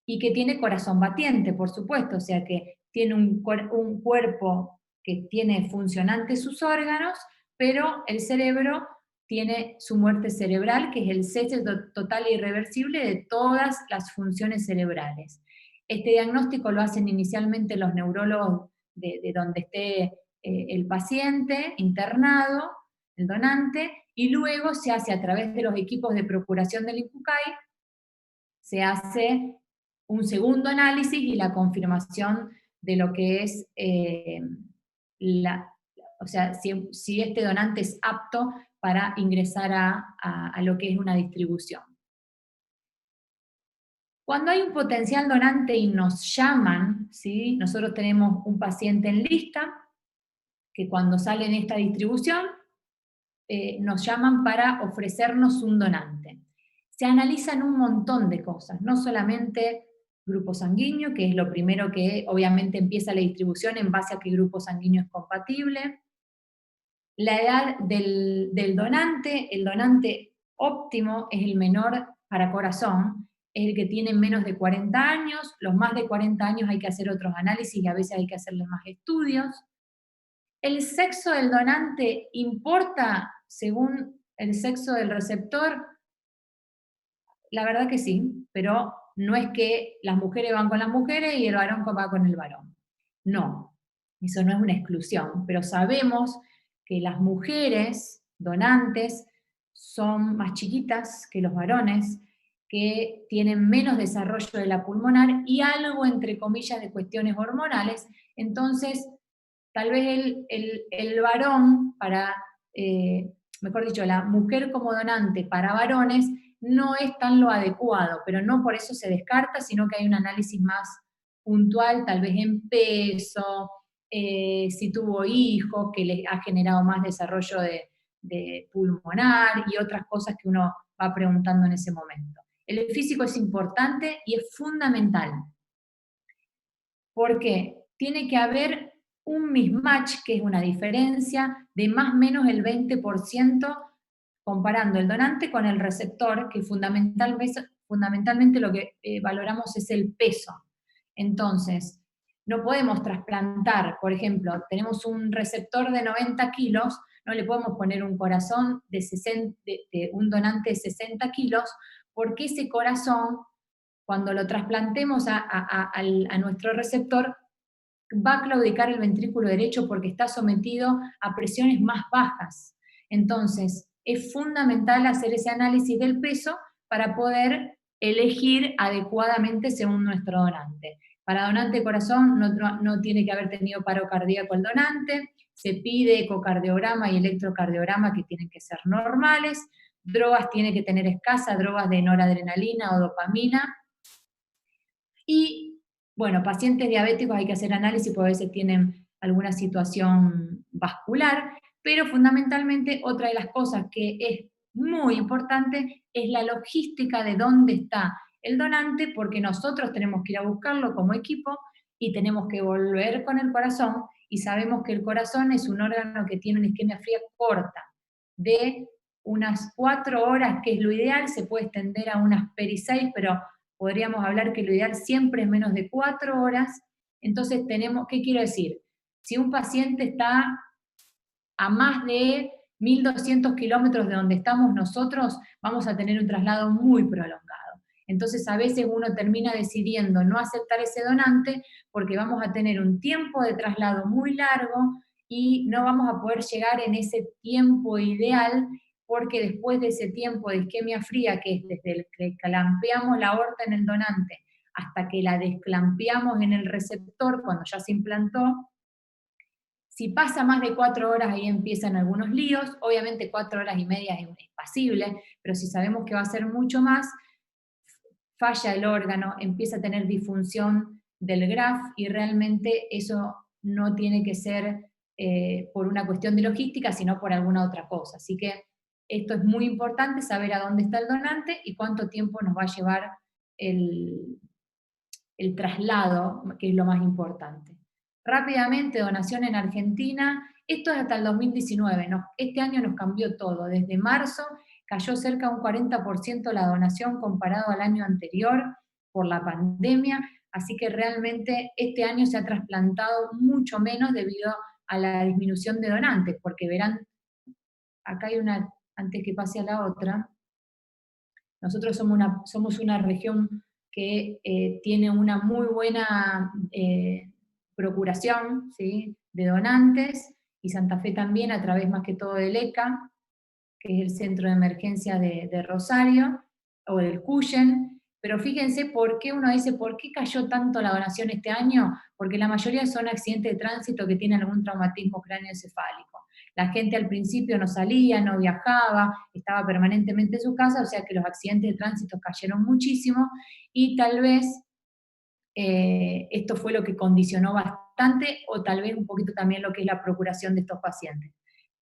y que tiene corazón batiente, por supuesto, o sea que tiene un cuerpo que tiene funcionantes sus órganos, pero el cerebro tiene su muerte cerebral, que es el cese total e irreversible de todas las funciones cerebrales. Este diagnóstico lo hacen inicialmente los neurólogos de donde esté el paciente internado, el donante, y luego se hace a través de los equipos de procuración del INCUCAI, se hace un segundo análisis y la confirmación de lo que es o sea, si este donante es apto para ingresar a lo que es una distribución. Cuando hay un potencial donante y nos llaman, ¿sí? Nosotros tenemos un paciente en lista, que cuando sale en esta distribución, nos llaman para ofrecernos un donante. Se analizan un montón de cosas, no solamente grupo sanguíneo, que es lo primero que obviamente empieza la distribución en base a qué grupo sanguíneo es compatible, la edad del donante, el donante óptimo es el menor para corazón, es el que tiene menos de 40 años, los más de 40 años hay que hacer otros análisis y a veces hay que hacerle más estudios. ¿El sexo del donante importa según el sexo del receptor? La verdad que sí, pero no es que las mujeres van con las mujeres y el varón va con el varón. No, eso no es una exclusión, pero sabemos que las mujeres donantes son más chiquitas que los varones, que tienen menos desarrollo de la pulmonar y algo, entre comillas, de cuestiones hormonales. Entonces, tal vez el varón para, mejor dicho, la mujer como donante para varones no es tan lo adecuado, pero no por eso se descarta, sino que hay un análisis más puntual, tal vez en peso, si tuvo hijos, que le ha generado más desarrollo de pulmonar y otras cosas que uno va preguntando en ese momento. El físico es importante y es fundamental, porque tiene que haber un mismatch, que es una diferencia de más o menos el 20% comparando el donante con el receptor, que fundamentalmente lo que valoramos es el peso. Entonces, no podemos trasplantar, por ejemplo, tenemos un receptor de 90 kilos, no le podemos poner un corazón de un donante de 60 kilos, porque ese corazón, cuando lo trasplantemos a nuestro receptor, va a claudicar el ventrículo derecho porque está sometido a presiones más bajas. Entonces, es fundamental hacer ese análisis del peso para poder elegir adecuadamente según nuestro donante. Para donante de corazón no tiene que haber tenido paro cardíaco el donante, se pide ecocardiograma y electrocardiograma que tienen que ser normales, drogas tiene que tener escasa, drogas de noradrenalina o dopamina, y bueno, pacientes diabéticos hay que hacer análisis porque a veces tienen alguna situación vascular, pero fundamentalmente otra de las cosas que es muy importante es la logística de dónde está el donante, porque nosotros tenemos que ir a buscarlo como equipo y tenemos que volver con el corazón, y sabemos que el corazón es un órgano que tiene una isquemia fría corta, de unas 4 horas, que es lo ideal, se puede extender a unas peri-6, pero podríamos hablar que lo ideal siempre es menos de 4 horas. Entonces tenemos, ¿qué quiero decir? Si un paciente está a más de 1.200 kilómetros de donde estamos nosotros, vamos a tener un traslado muy prolongado. Entonces a veces uno termina decidiendo no aceptar ese donante porque vamos a tener un tiempo de traslado muy largo y no vamos a poder llegar en ese tiempo ideal, porque después de ese tiempo de isquemia fría, que es desde el que clampeamos la aorta en el donante hasta que la desclampeamos en el receptor cuando ya se implantó, si pasa más de 4 horas, ahí empiezan algunos líos. Obviamente 4 horas y media es pasible, pero si sabemos que va a ser mucho más, falla el órgano, empieza a tener disfunción del graf, y realmente eso no tiene que ser por una cuestión de logística, sino por alguna otra cosa. Así que esto es muy importante, saber a dónde está el donante y cuánto tiempo nos va a llevar el, el traslado, que es lo más importante. Rápidamente, donación en Argentina. Esto es hasta el 2019. Este año nos cambió todo. Desde marzo cayó cerca de un 40% la donación comparado al año anterior por la pandemia. Así que realmente este año se ha trasplantado mucho menos debido a la disminución de donantes, porque verán, acá hay una, antes que pase a la otra, nosotros somos una región que tiene una muy buena procuración, ¿sí?, de donantes, y Santa Fe también, a través más que todo del ECA, que es el Centro de Emergencia de Rosario, o del CUYEN. Pero fíjense por qué uno dice, ¿por qué cayó tanto la donación este año? Porque la mayoría son accidentes de tránsito que tienen algún traumatismo cráneoencefálico. La gente al principio no salía, no viajaba, estaba permanentemente en su casa, o sea que los accidentes de tránsito cayeron muchísimo y tal vez esto fue lo que condicionó bastante o tal vez un poquito también lo que es la procuración de estos pacientes.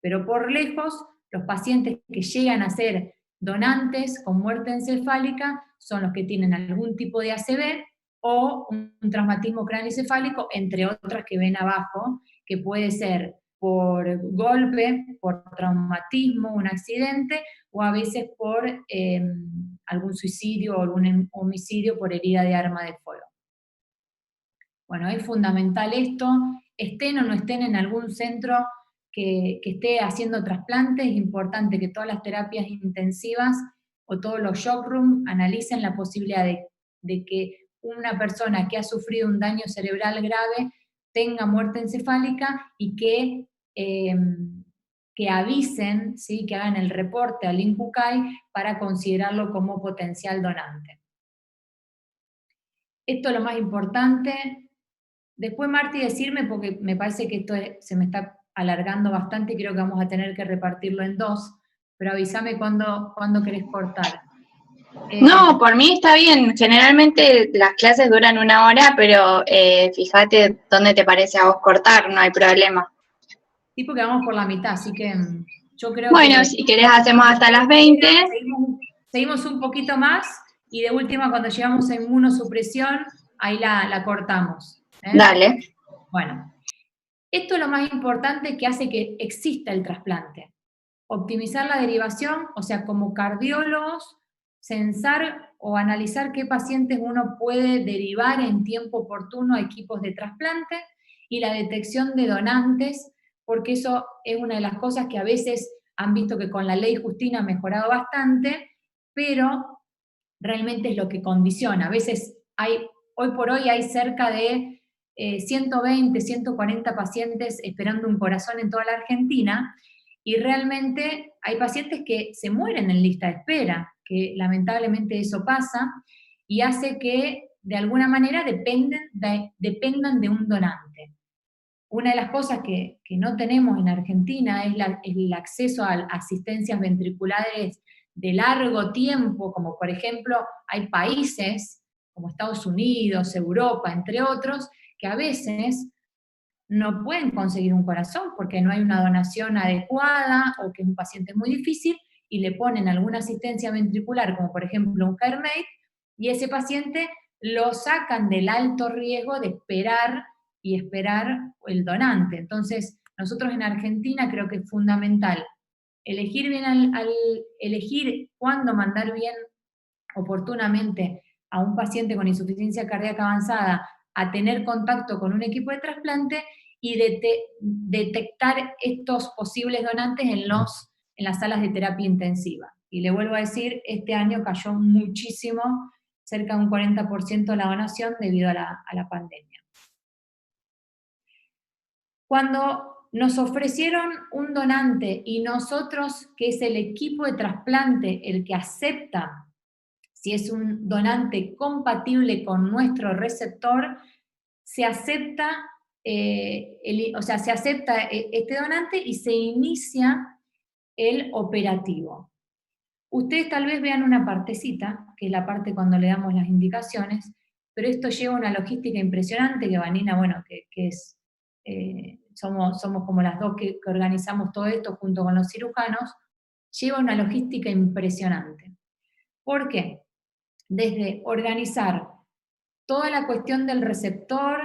Pero por lejos, los pacientes que llegan a ser donantes con muerte encefálica son los que tienen algún tipo de ACV o un traumatismo craneoencefálico, entre otras que ven abajo, que puede ser por golpe, por traumatismo, un accidente, o a veces por algún suicidio o algún homicidio por herida de arma de fuego. Bueno, es fundamental esto, estén o no estén en algún centro que esté haciendo trasplantes, es importante que todas las terapias intensivas o todos los shock room analicen la posibilidad de que una persona que ha sufrido un daño cerebral grave tenga muerte encefálica y que avisen, ¿sí? Que hagan el reporte al INCUCAI para considerarlo como potencial donante. Esto es lo más importante. Después, Marti, decirme, porque me parece que esto se me está alargando bastante y creo que vamos a tener que repartirlo en dos, pero avísame cuando querés cortar. No, por mí está bien. Generalmente las clases duran 1 hora, pero fíjate dónde te parece a vos cortar, no hay problema. Sí, porque vamos por la mitad, así que yo creo bueno, que... si querés hacemos hasta las 20. Seguimos un poquito más y de última cuando llegamos a inmunosupresión, ahí la cortamos. Dale. Bueno, esto es lo más importante que hace que exista el trasplante. Optimizar la derivación, o sea, como cardiólogos, censar o analizar qué pacientes uno puede derivar en tiempo oportuno a equipos de trasplante y la detección de donantes, porque eso es una de las cosas que a veces han visto que con la ley Justina ha mejorado bastante, pero realmente es lo que condiciona. A veces hoy por hoy hay cerca de 120, 140 pacientes esperando un corazón en toda la Argentina, y realmente hay pacientes que se mueren en lista de espera, que lamentablemente eso pasa, y hace que de alguna manera dependan de un donante. Una de las cosas que no tenemos en Argentina es el acceso a asistencias ventriculares de largo tiempo, como por ejemplo hay países como Estados Unidos, Europa, entre otros, que a veces no pueden conseguir un corazón porque no hay una donación adecuada o que es un paciente muy difícil y le ponen alguna asistencia ventricular, como por ejemplo un CareMate, y ese paciente lo sacan del alto riesgo de esperar el donante. Entonces, nosotros en Argentina creo que es fundamental elegir bien elegir cuándo mandar bien oportunamente a un paciente con insuficiencia cardíaca avanzada a tener contacto con un equipo de trasplante y detectar estos posibles donantes en las salas de terapia intensiva. Y le vuelvo a decir, este año cayó muchísimo, cerca de un 40% la donación debido a la pandemia. Cuando nos ofrecieron un donante y nosotros, que es el equipo de trasplante, el que acepta si es un donante compatible con nuestro receptor, se acepta, se acepta este donante y se inicia el operativo. Ustedes tal vez vean una partecita, que es la parte cuando le damos las indicaciones, pero esto lleva una logística impresionante, que Vanina, bueno, que es, somos como las dos que organizamos todo esto junto con los cirujanos, lleva una logística impresionante. ¿Por qué? Desde organizar toda la cuestión del receptor,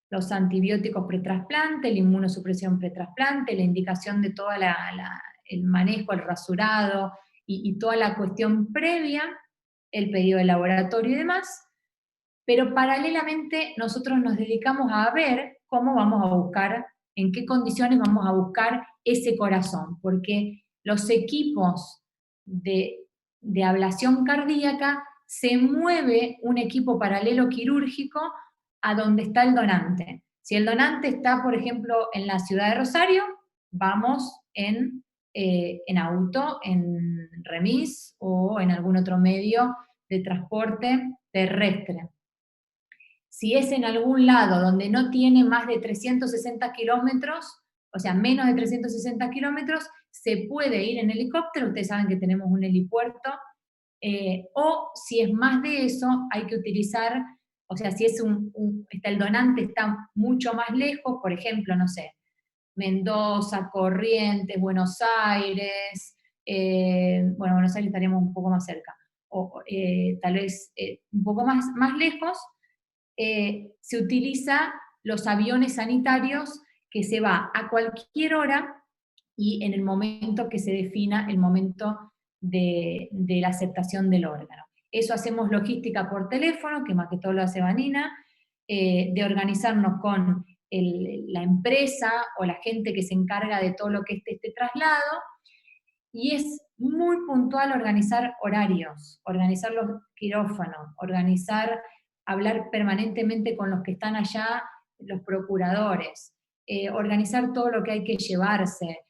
los antibióticos pretrasplante, la inmunosupresión pretrasplante, la indicación de todo el manejo, el rasurado y toda la cuestión previa, el pedido de laboratorio y demás, pero paralelamente nosotros nos dedicamos a ver cómo vamos a buscar, en qué condiciones vamos a buscar ese corazón, porque los equipos de ablación cardíaca se mueve un equipo paralelo quirúrgico a donde está el donante. Si el donante está, por ejemplo, en la ciudad de Rosario, vamos en auto, en remis o en algún otro medio de transporte terrestre. Si es en algún lado donde no tiene más de 360 kilómetros, o sea, menos de 360 kilómetros, se puede ir en helicóptero, ustedes saben que tenemos un helipuerto, o si es más de eso, hay que utilizar, o sea, si es el donante está mucho más lejos, por ejemplo, no sé, Mendoza, Corrientes, Buenos Aires, bueno, Buenos Aires estaríamos un poco más cerca, o tal vez un poco más lejos, se utiliza los aviones sanitarios que se va a cualquier hora y en el momento que se defina el momento de la aceptación del órgano. Eso hacemos logística por teléfono, que más que todo lo hace Vanina, de organizarnos con la empresa o la gente que se encarga de todo lo que es este traslado, y es muy puntual organizar horarios, organizar los quirófanos, hablar permanentemente con los que están allá, los procuradores, organizar todo lo que hay que llevarse.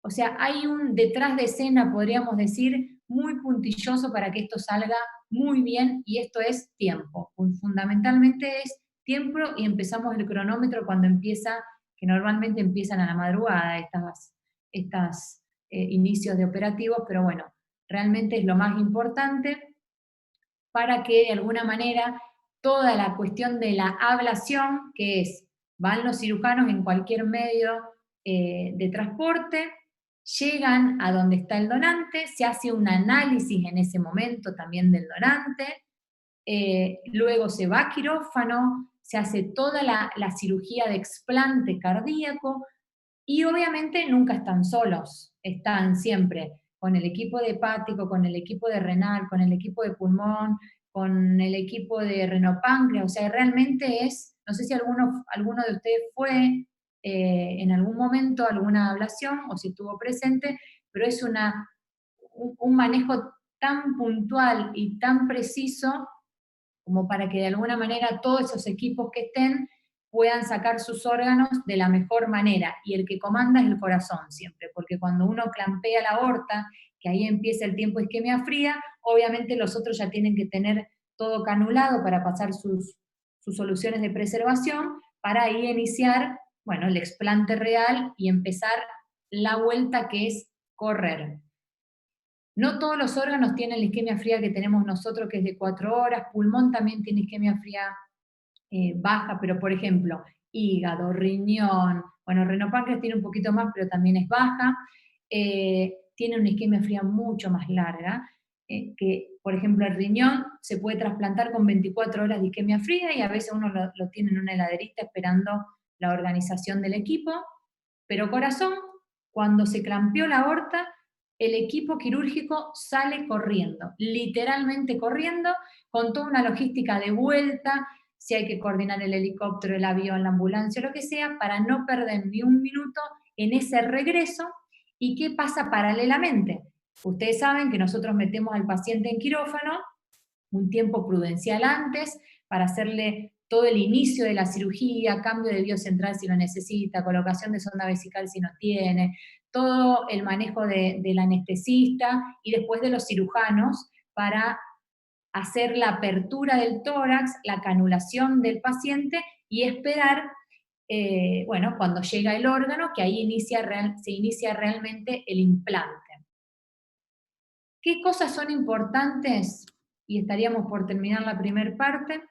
O sea, hay un detrás de escena, podríamos decir, muy puntilloso para que esto salga muy bien, y esto es tiempo. Fundamentalmente es tiempo, y empezamos el cronómetro cuando empieza, que normalmente empiezan a la madrugada estas inicios de operativos, pero bueno, realmente es lo más importante para que de alguna manera toda la cuestión de la ablación, que es, van los cirujanos en cualquier medio de transporte, llegan a donde está el donante, se hace un análisis en ese momento también del donante, luego se va a quirófano, se hace toda la cirugía de explante cardíaco, y obviamente nunca están solos, están siempre con el equipo de hepático, con el equipo de renal, con el equipo de pulmón, con el equipo de renopáncreas, o sea, realmente es, no sé si alguno de ustedes fue en algún momento a alguna ablación o si estuvo presente, pero es un manejo tan puntual y tan preciso como para que de alguna manera todos esos equipos que estén puedan sacar sus órganos de la mejor manera, y el que comanda es el corazón siempre, porque cuando uno clampea la aorta, que ahí empieza el tiempo de isquemia fría, obviamente los otros ya tienen que tener todo canulado para pasar sus soluciones de preservación, para ahí iniciar, bueno, el explante real y empezar la vuelta, que es correr. No todos los órganos tienen la isquemia fría que tenemos nosotros, que es de 4 horas, pulmón también tiene isquemia fría baja, pero por ejemplo, hígado, riñón, bueno, renopáncreas tiene un poquito más, pero también es baja, tiene una isquemia fría mucho más larga, que por ejemplo el riñón se puede trasplantar con 24 horas de isquemia fría, y a veces uno lo tiene en una heladerista esperando la organización del equipo, pero corazón, cuando se clampeó la aorta, el equipo quirúrgico sale corriendo, literalmente corriendo, con toda una logística de vuelta, si hay que coordinar el helicóptero, el avión, la ambulancia, lo que sea, para no perder ni un minuto en ese regreso. ¿Y qué pasa paralelamente? Ustedes saben que nosotros metemos al paciente en quirófano un tiempo prudencial antes, para hacerle todo el inicio de la cirugía, cambio de biocentral si lo necesita, colocación de sonda vesical si no tiene, todo el manejo del anestesista y después de los cirujanos para hacer la apertura del tórax, la canulación del paciente y esperar, bueno, cuando llega el órgano, que ahí se inicia realmente el implante. ¿Qué cosas son importantes? Y estaríamos por terminar la primera parte.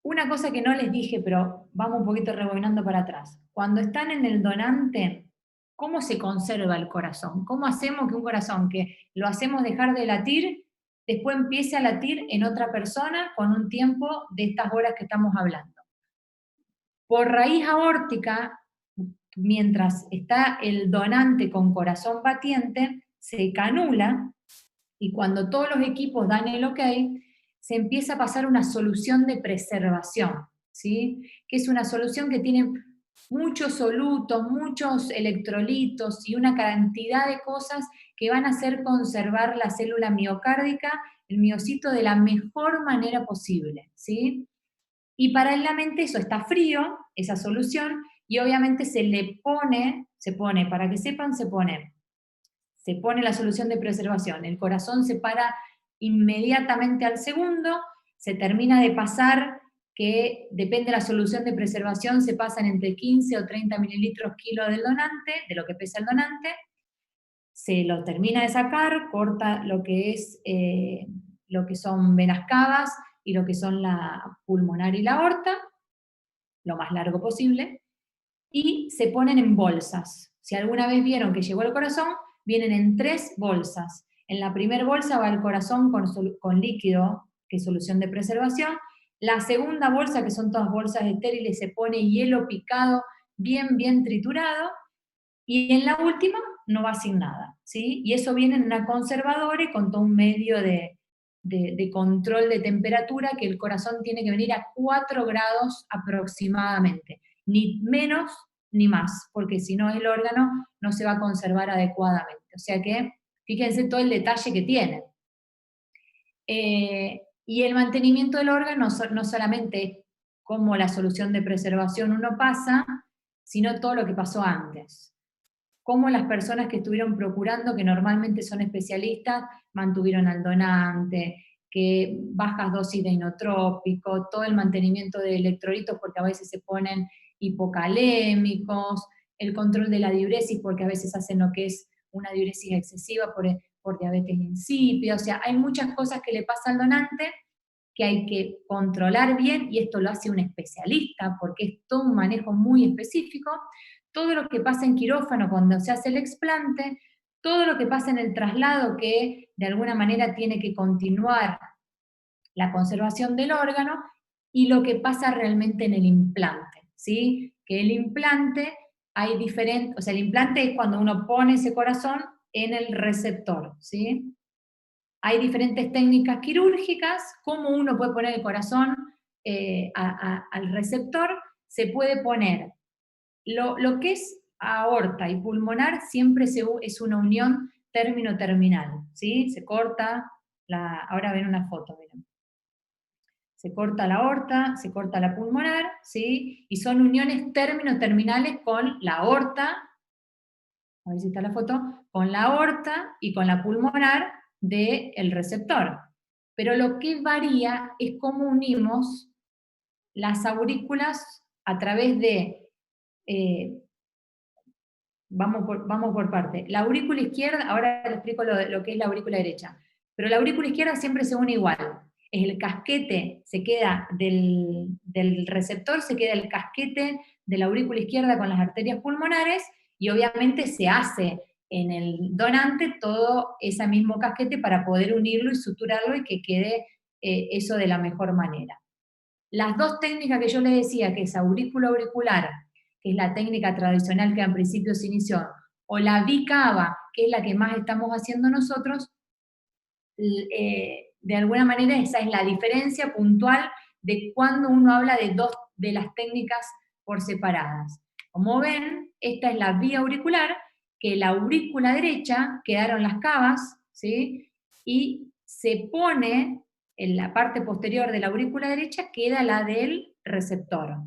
Una cosa que no les dije, pero vamos un poquito rebobinando para atrás. Cuando están en el donante, ¿cómo se conserva el corazón? ¿Cómo hacemos que un corazón que lo hacemos dejar de latir, después empiece a latir en otra persona con un tiempo de estas horas que estamos hablando? Por raíz aórtica, mientras está el donante con corazón batiente, se canula, y cuando todos los equipos dan el ok, se empieza a pasar una solución de preservación, ¿sí? Que es una solución que tiene muchos solutos, muchos electrolitos y una cantidad de cosas que van a hacer conservar la célula miocárdica, el miocito, de la mejor manera posible, ¿sí? Y paralelamente eso está frío, esa solución, y obviamente se pone, para que sepan, se pone la solución de preservación, el corazón se para inmediatamente al segundo, se termina de pasar, que depende de la solución de preservación, se pasan entre 15 o 30 mililitros kilo del donante, de lo que pesa el donante, se lo termina de sacar, corta lo que son venas cavas y lo que son la pulmonar y la aorta, lo más largo posible, y se ponen en bolsas. Si alguna vez vieron que llegó el corazón, vienen en 3 bolsas. En la primera bolsa va el corazón con líquido, que es solución de preservación. La segunda bolsa, que son todas bolsas estériles, se pone hielo picado, bien, bien triturado. Y en la última no va sin nada, ¿sí? Y eso viene en una conservadora y con todo un medio de control de temperatura, que el corazón tiene que venir a 4 grados aproximadamente, ni menos ni más, porque si no el órgano no se va a conservar adecuadamente. O sea que fíjense todo el detalle que tiene. Y el mantenimiento del órgano no solamente es cómo la solución de preservación uno pasa, sino todo lo que pasó antes. Cómo las personas que estuvieron procurando, que normalmente son especialistas, mantuvieron al donante, que bajas dosis de inotrópico, todo el mantenimiento de electrolitos porque a veces se ponen hipocalémicos, el control de la diuresis porque a veces hacen lo que es una diuresis excesiva por diabetes insípida. O sea, hay muchas cosas que le pasa al donante que hay que controlar bien, y esto lo hace un especialista porque es todo un manejo muy específico. Todo lo que pasa en quirófano cuando se hace el explante, todo lo que pasa en el traslado, que de alguna manera tiene que continuar la conservación del órgano, y lo que pasa realmente en el implante, ¿sí? Que el implante hay diferente, o sea, el implante es cuando uno pone ese corazón en el receptor, ¿sí? Hay diferentes técnicas quirúrgicas, cómo uno puede poner el corazón al receptor. Se puede poner lo que es aorta y pulmonar, siempre es una unión término-terminal, ¿sí? Se corta, ahora ven una foto, miren. Se corta la aorta, se corta la pulmonar, ¿sí? Y son uniones término-terminales con la aorta, a ver si está la foto, con la aorta y con la pulmonar del receptor. Pero lo que varía es cómo unimos las aurículas a través de, vamos por parte, la aurícula izquierda, ahora les explico lo que es la aurícula derecha, pero la aurícula izquierda siempre se une igual. Es el casquete, se queda del receptor, se queda el casquete de la aurícula izquierda con las arterias pulmonares, y obviamente se hace en el donante todo ese mismo casquete para poder unirlo y suturarlo y que quede eso de la mejor manera. Las 2 técnicas que yo les decía, que es aurículo-auricular, que es la técnica tradicional que al principio se inició, o la bicava, que es la que más estamos haciendo nosotros, de alguna manera esa es la diferencia puntual de cuando uno habla de 2 de las técnicas por separadas. Como ven, esta es la vía auricular, que la aurícula derecha quedaron las cavas, ¿sí? Y se pone en la parte posterior de la aurícula derecha, queda la del receptor.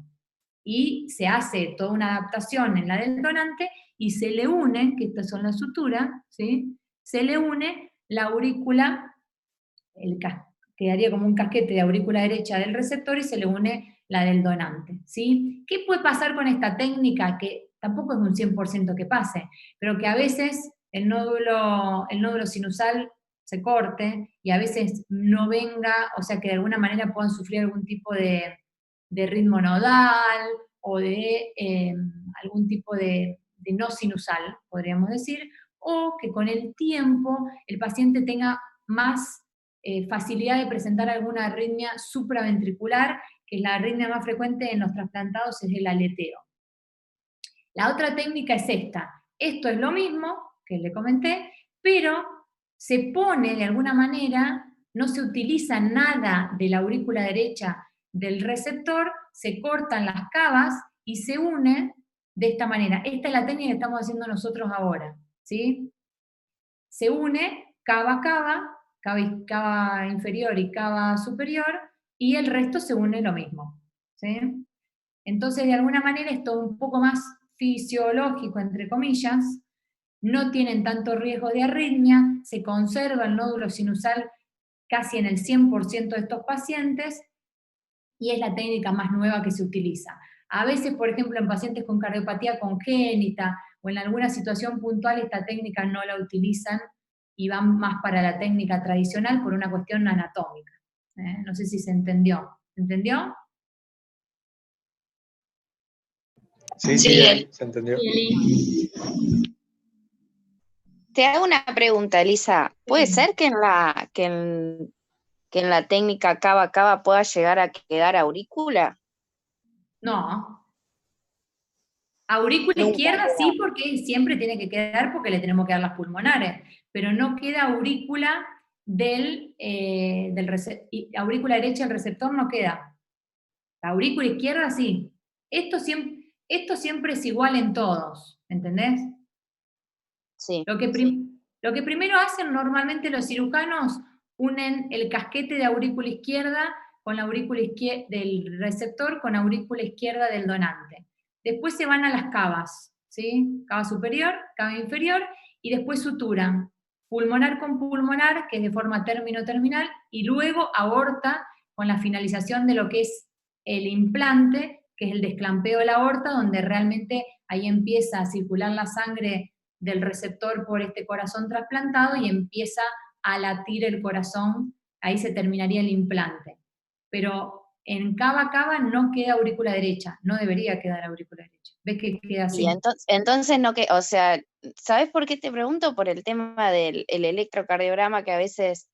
Y se hace toda una adaptación en la del donante, y se le une, que estas son las suturas, ¿sí? Se le une la aurícula, quedaría como un casquete de aurícula derecha del receptor, y se le une la del donante, ¿sí? ¿Qué puede pasar con esta técnica? Que tampoco es un 100% que pase, pero que a veces el nódulo sinusal se corte, y a veces no venga, o sea que de alguna manera puedan sufrir algún tipo de ritmo nodal, o de algún tipo de no sinusal, podríamos decir, o que con el tiempo el paciente tenga más facilidad de presentar alguna arritmia supraventricular, que es la arritmia más frecuente en los trasplantados, es el aleteo. La otra técnica es esta. Esto es lo mismo que le comenté, pero se pone de alguna manera, no se utiliza nada de la aurícula derecha del receptor, se cortan las cavas y se une de esta manera. Esta es la técnica que estamos haciendo nosotros ahora, ¿sí? Se une cava a cava, cava inferior y cava superior, y el resto se une lo mismo, ¿sí? Entonces, de alguna manera, esto es un poco más fisiológico, entre comillas, no tienen tanto riesgo de arritmia, se conserva el nódulo sinusal casi en el 100% de estos pacientes, y es la técnica más nueva que se utiliza. A veces, por ejemplo, en pacientes con cardiopatía congénita o en alguna situación puntual, esta técnica no la utilizan y van más para la técnica tradicional por una cuestión anatómica. No sé si se entendió. ¿Se entendió? Sí, Sí, se entendió. Te hago una pregunta, Elisa. ¿Puede Sí. ser que en la técnica cava-cava pueda llegar a quedar aurícula? No. Aurícula Nunca izquierda queda. sí, porque siempre tiene que quedar porque le tenemos que dar las pulmonares, pero no queda aurícula aurícula derecha del receptor no queda. La aurícula izquierda sí. Esto siempre es igual en todos, ¿entendés? Sí. Lo que primero hacen normalmente los cirujanos, unen el casquete de aurícula izquierda con la aurícula izquierda del receptor con aurícula izquierda del donante. Después se van a las cavas, ¿sí? Cava superior, cava inferior, y después suturan pulmonar con pulmonar, que es de forma término-terminal, y luego aorta con la finalización de lo que es el implante, que es el desclampeo de la aorta, donde realmente ahí empieza a circular la sangre del receptor por este corazón trasplantado y empieza a latir el corazón, ahí se terminaría el implante. Pero en cava-cava no queda aurícula derecha, no debería quedar aurícula derecha. ¿Ves que queda así? Y entonces no que, o sea, ¿sabes por qué te pregunto? Por el tema del electrocardiograma, que a veces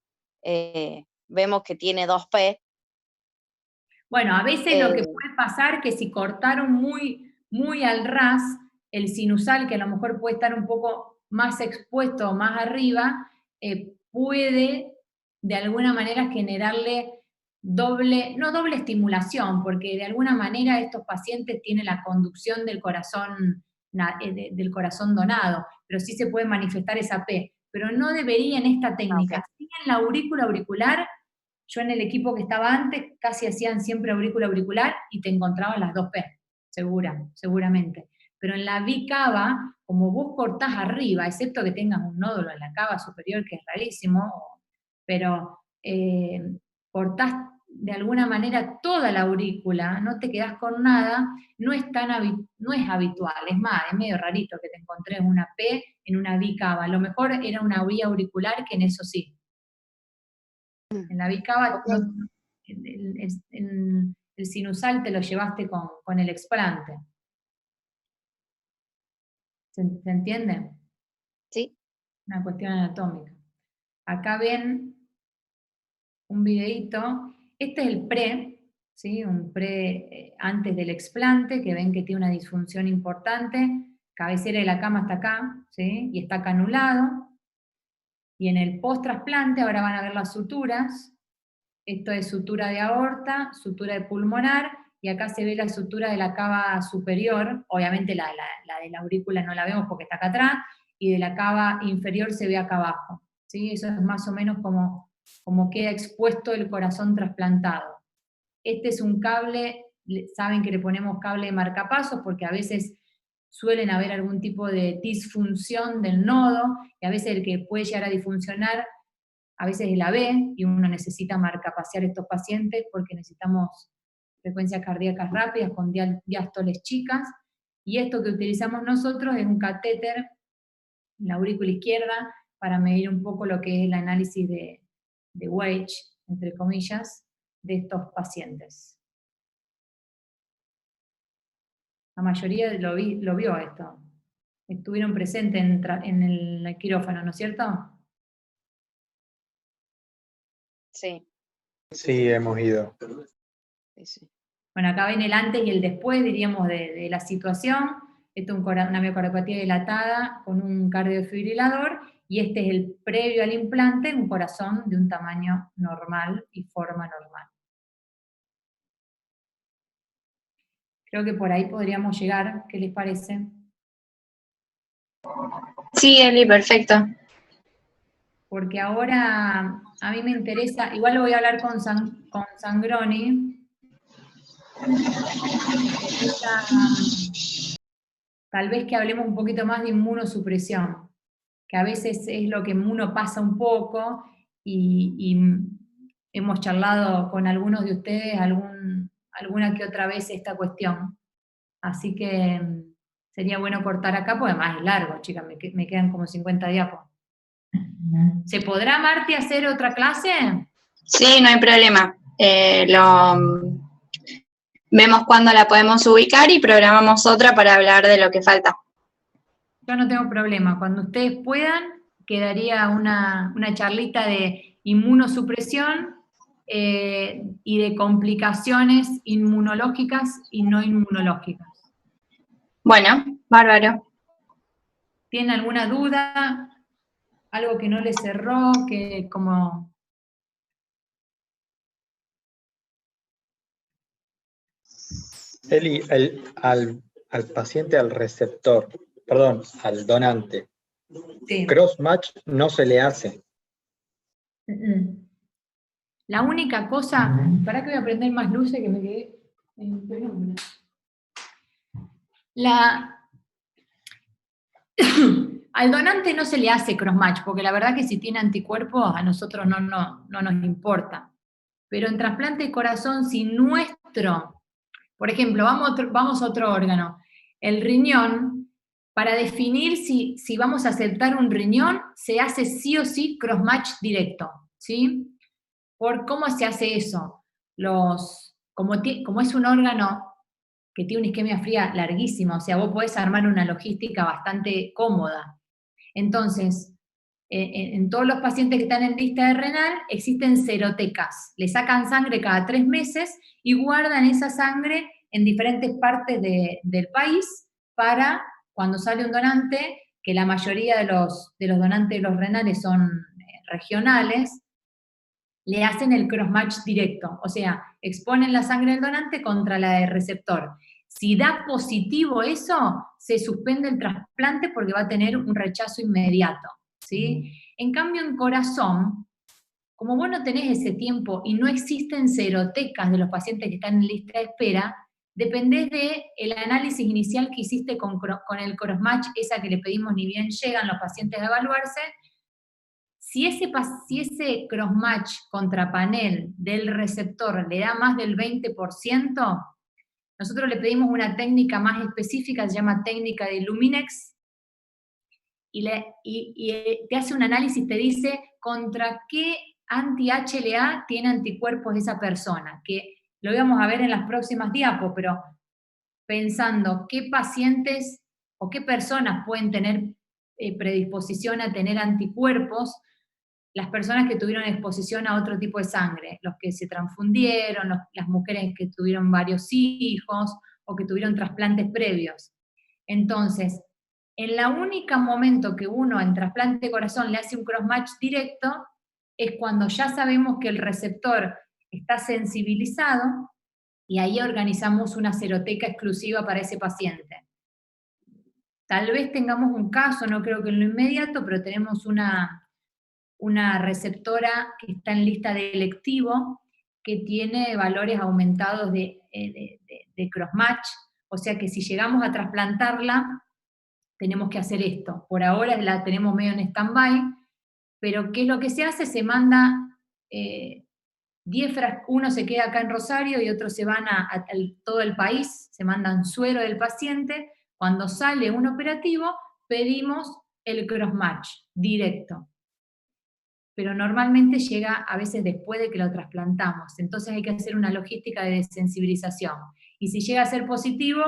vemos que tiene 2P. Bueno, a veces lo que puede pasar es que si cortaron muy, muy al ras, el sinusal, que a lo mejor puede estar un poco más expuesto o más arriba, puede de alguna manera generarle no doble estimulación, porque de alguna manera estos pacientes tienen la conducción del corazón, del corazón donado, pero sí se puede manifestar esa P, pero no debería en esta técnica. Okay. Sí en la aurícula auricular. Yo en el equipo que estaba antes casi hacían siempre aurícula auricular y te encontraban las 2P, seguramente. Pero en la bicava, como vos cortás arriba, excepto que tengas un nódulo en la cava superior, que es rarísimo, pero cortás de alguna manera toda la aurícula, no te quedás con nada, no es habitual, es más, es medio rarito que te encontrés una P en una bicava. A lo mejor era una vía auricular que en eso sí. En la bicava, Okay. el sinusal te lo llevaste con el explante. ¿Se entiende? Sí. Una cuestión anatómica. Acá ven un videíto. Este es el pre, ¿sí? Un pre antes del explante, que ven que tiene una disfunción importante. Cabecera de la cama está acá, ¿sí? Y está canulado. Y en el post-trasplante, ahora van a ver las suturas. Esto es sutura de aorta, sutura de pulmonar, y acá se ve la sutura de la cava superior, obviamente la de la aurícula no la vemos porque está acá atrás, y de la cava inferior se ve acá abajo. ¿Sí? Eso es más o menos como queda expuesto el corazón trasplantado. Este es un cable, saben que le ponemos cable de marcapasos porque a veces suelen haber algún tipo de disfunción del nodo, y a veces el que puede llegar a disfuncionar a veces es la B, y uno necesita marcapasear estos pacientes porque necesitamos frecuencias cardíacas rápidas con diástoles chicas, y esto que utilizamos nosotros es un catéter en la aurícula izquierda para medir un poco lo que es el análisis de Weich, entre comillas, de estos pacientes. La mayoría lo vio esto. Estuvieron presentes en el quirófano, ¿no es cierto? Sí. Sí, hemos ido. Sí. Bueno, acá ven el antes y el después, diríamos, de la situación. Esto es una miocardiopatía dilatada con un cardiofibrilador, y este es el previo al implante, un corazón de un tamaño normal y forma normal. Creo que por ahí podríamos llegar, ¿qué les parece? Sí, Eli, perfecto. Porque ahora a mí me interesa, igual lo voy a hablar con Sangroni. Tal vez que hablemos un poquito más de inmunosupresión, que a veces es lo que uno pasa un poco, y hemos charlado con algunos de ustedes alguna que otra vez esta cuestión. Así que sería bueno cortar acá, porque además es largo, chicas, me quedan como 50 diapos. ¿Se podrá, Marti, hacer otra clase? Sí, no hay problema. Vemos cuándo la podemos ubicar y programamos otra para hablar de lo que falta. Yo no tengo problema. Cuando ustedes puedan, quedaría una charlita de inmunosupresión y de complicaciones inmunológicas y no inmunológicas. Bueno, bárbaro. ¿Tienen alguna duda? ¿Algo que no les cerró? Que como... Eli, al paciente, al receptor, perdón, al donante, Sí. cross-match no se le hace. La única cosa... ¿Para que voy a prender más luces que me quedé en penumbra? Al donante no se le hace cross-match, porque la verdad que si tiene anticuerpos a nosotros no nos importa. Pero en trasplante de corazón, si nuestro... Por ejemplo, vamos a otro órgano. El riñón, para definir si vamos a aceptar un riñón, se hace sí o sí cross-match directo, ¿sí? ¿Por cómo se hace eso? Como es un órgano que tiene una isquemia fría larguísima, o sea, vos podés armar una logística bastante cómoda. Entonces, en todos los pacientes que están en lista de renal, existen serotecas. Le sacan sangre cada 3 meses y guardan esa sangre en diferentes partes del país para, cuando sale un donante, que la mayoría de los donantes de los renales son regionales, le hacen el cross-match directo. O sea, exponen la sangre del donante contra la del receptor. Si da positivo eso, se suspende el trasplante porque va a tener un rechazo inmediato, ¿sí? En cambio, en corazón, como vos no tenés ese tiempo y no existen serotecas de los pacientes que están en lista de espera, dependés del análisis inicial que hiciste con el cross-match, esa que le pedimos ni bien llegan los pacientes a evaluarse. Si ese cross-match contra panel del receptor le da más del 20%, nosotros le pedimos una técnica más específica, se llama técnica de Luminex, y te hace un análisis, te dice contra qué anti-HLA tiene anticuerpos esa persona, que lo íbamos a ver en las próximas diapos, pero pensando qué pacientes o qué personas pueden tener predisposición a tener anticuerpos, las personas que tuvieron exposición a otro tipo de sangre, los que se transfundieron, las mujeres que tuvieron varios hijos o que tuvieron trasplantes previos. Entonces, en la única momento que uno en trasplante de corazón le hace un cross-match directo es cuando ya sabemos que el receptor está sensibilizado y ahí organizamos una seroteca exclusiva para ese paciente. Tal vez tengamos un caso, no creo que en lo inmediato, pero tenemos una receptora que está en lista de electivo, que tiene valores aumentados de cross-match, o sea que si llegamos a trasplantarla, tenemos que hacer esto. Por ahora la tenemos medio en stand-by, pero ¿qué es lo que se hace? Se manda 10 frascos, uno se queda acá en Rosario y otros se van a todo el país, se mandan suero del paciente. Cuando sale un operativo, pedimos el cross-match directo. Pero normalmente llega a veces después de que lo trasplantamos. Entonces hay que hacer una logística de desensibilización. Y si llega a ser positivo,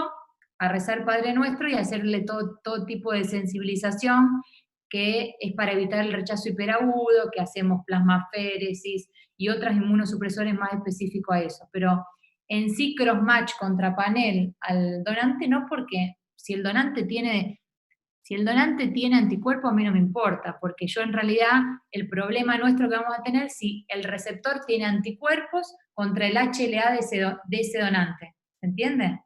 a rezar Padre Nuestro y hacerle todo tipo de sensibilización, que es para evitar el rechazo hiperagudo, que hacemos plasmaféresis y otras inmunosupresores más específicos a eso. Pero en sí cross-match contra panel al donante no, porque si el donante tiene anticuerpo, a mí no me importa, porque yo en realidad el problema nuestro que vamos a tener si el receptor tiene anticuerpos contra el HLA de ese donante. ¿Se entiende?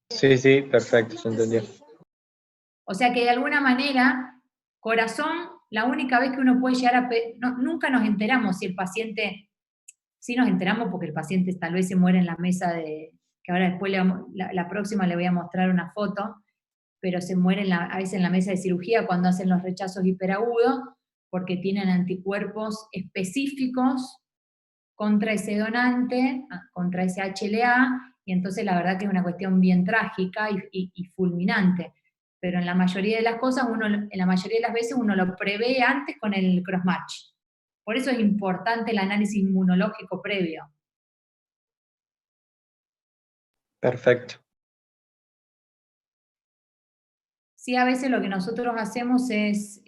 Sí, perfecto, se entendió. O sea que de alguna manera, corazón, la única vez que uno puede llegar a... nunca nos enteramos si el paciente... Sí nos enteramos porque el paciente tal vez se muere en la mesa que ahora después la próxima le voy a mostrar una foto, pero se mueren a veces en la mesa de cirugía cuando hacen los rechazos hiperagudos, porque tienen anticuerpos específicos contra ese donante, contra ese HLA, y entonces la verdad que es una cuestión bien trágica y fulminante. Pero en la mayoría de las cosas, en la mayoría de las veces uno lo prevé antes con el crossmatch. Por eso es importante el análisis inmunológico previo. Perfecto. Sí, a veces lo que nosotros hacemos es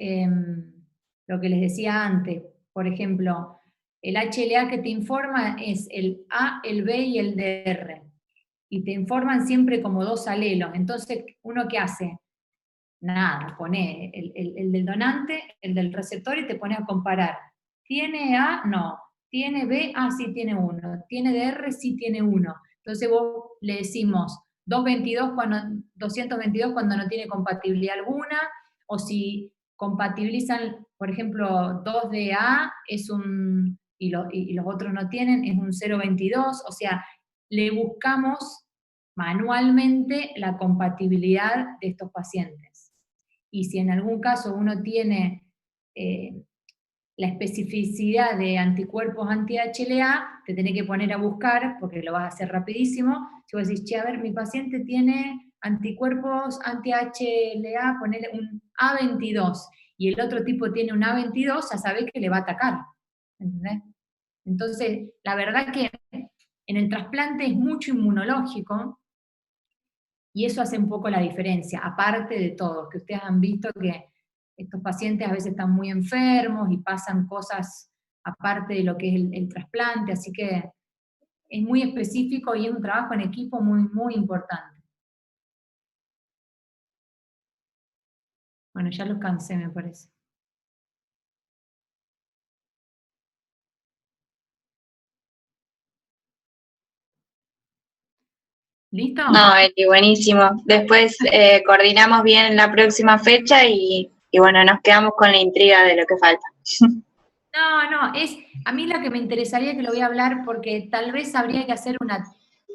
lo que les decía antes. Por ejemplo, el HLA que te informa es el A, el B y el DR. Y te informan siempre como 2 alelos. Entonces, ¿uno qué hace? Nada, pone el del donante, el del receptor y te pone a comparar. ¿Tiene A? No. ¿Tiene B? Ah, sí tiene 1. ¿Tiene DR? Sí tiene 1. Entonces vos le decimos 222 cuando no tiene compatibilidad alguna, o si compatibilizan, por ejemplo, 2 de A es y los otros no tienen, es un 022, o sea, le buscamos manualmente la compatibilidad de estos pacientes. Y si en algún caso uno tiene la especificidad de anticuerpos anti-HLA, te tenés que poner a buscar, porque lo vas a hacer rapidísimo. Si vos decís, che, a ver, mi paciente tiene anticuerpos anti-HLA, ponele un A22, y el otro tipo tiene un A22, ya sabés que le va a atacar. ¿Entendés? Entonces, la verdad que en el trasplante es mucho inmunológico, y eso hace un poco la diferencia, aparte de todo, que ustedes han visto que estos pacientes a veces están muy enfermos y pasan cosas aparte de lo que es el trasplante, así que es muy específico y es un trabajo en equipo muy, muy importante. Bueno, ya los cansé, me parece. ¿Listo? No, Eli, buenísimo. Después coordinamos bien la próxima fecha y bueno, nos quedamos con la intriga de lo que falta. No, a mí lo que me interesaría, que lo voy a hablar, porque tal vez habría que hacer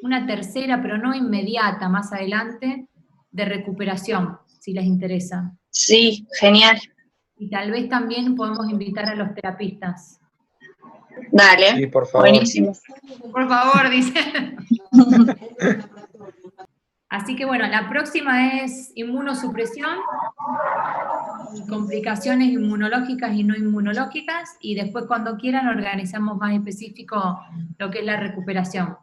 una tercera, pero no inmediata, más adelante, de recuperación, si les interesa. Sí, genial. Y tal vez también podemos invitar a los terapistas. Dale, Sí, por favor. buenísimo. Por favor, dice. Así que bueno, la próxima es inmunosupresión, complicaciones inmunológicas y no inmunológicas, y después cuando quieran organizamos más específico lo que es la recuperación.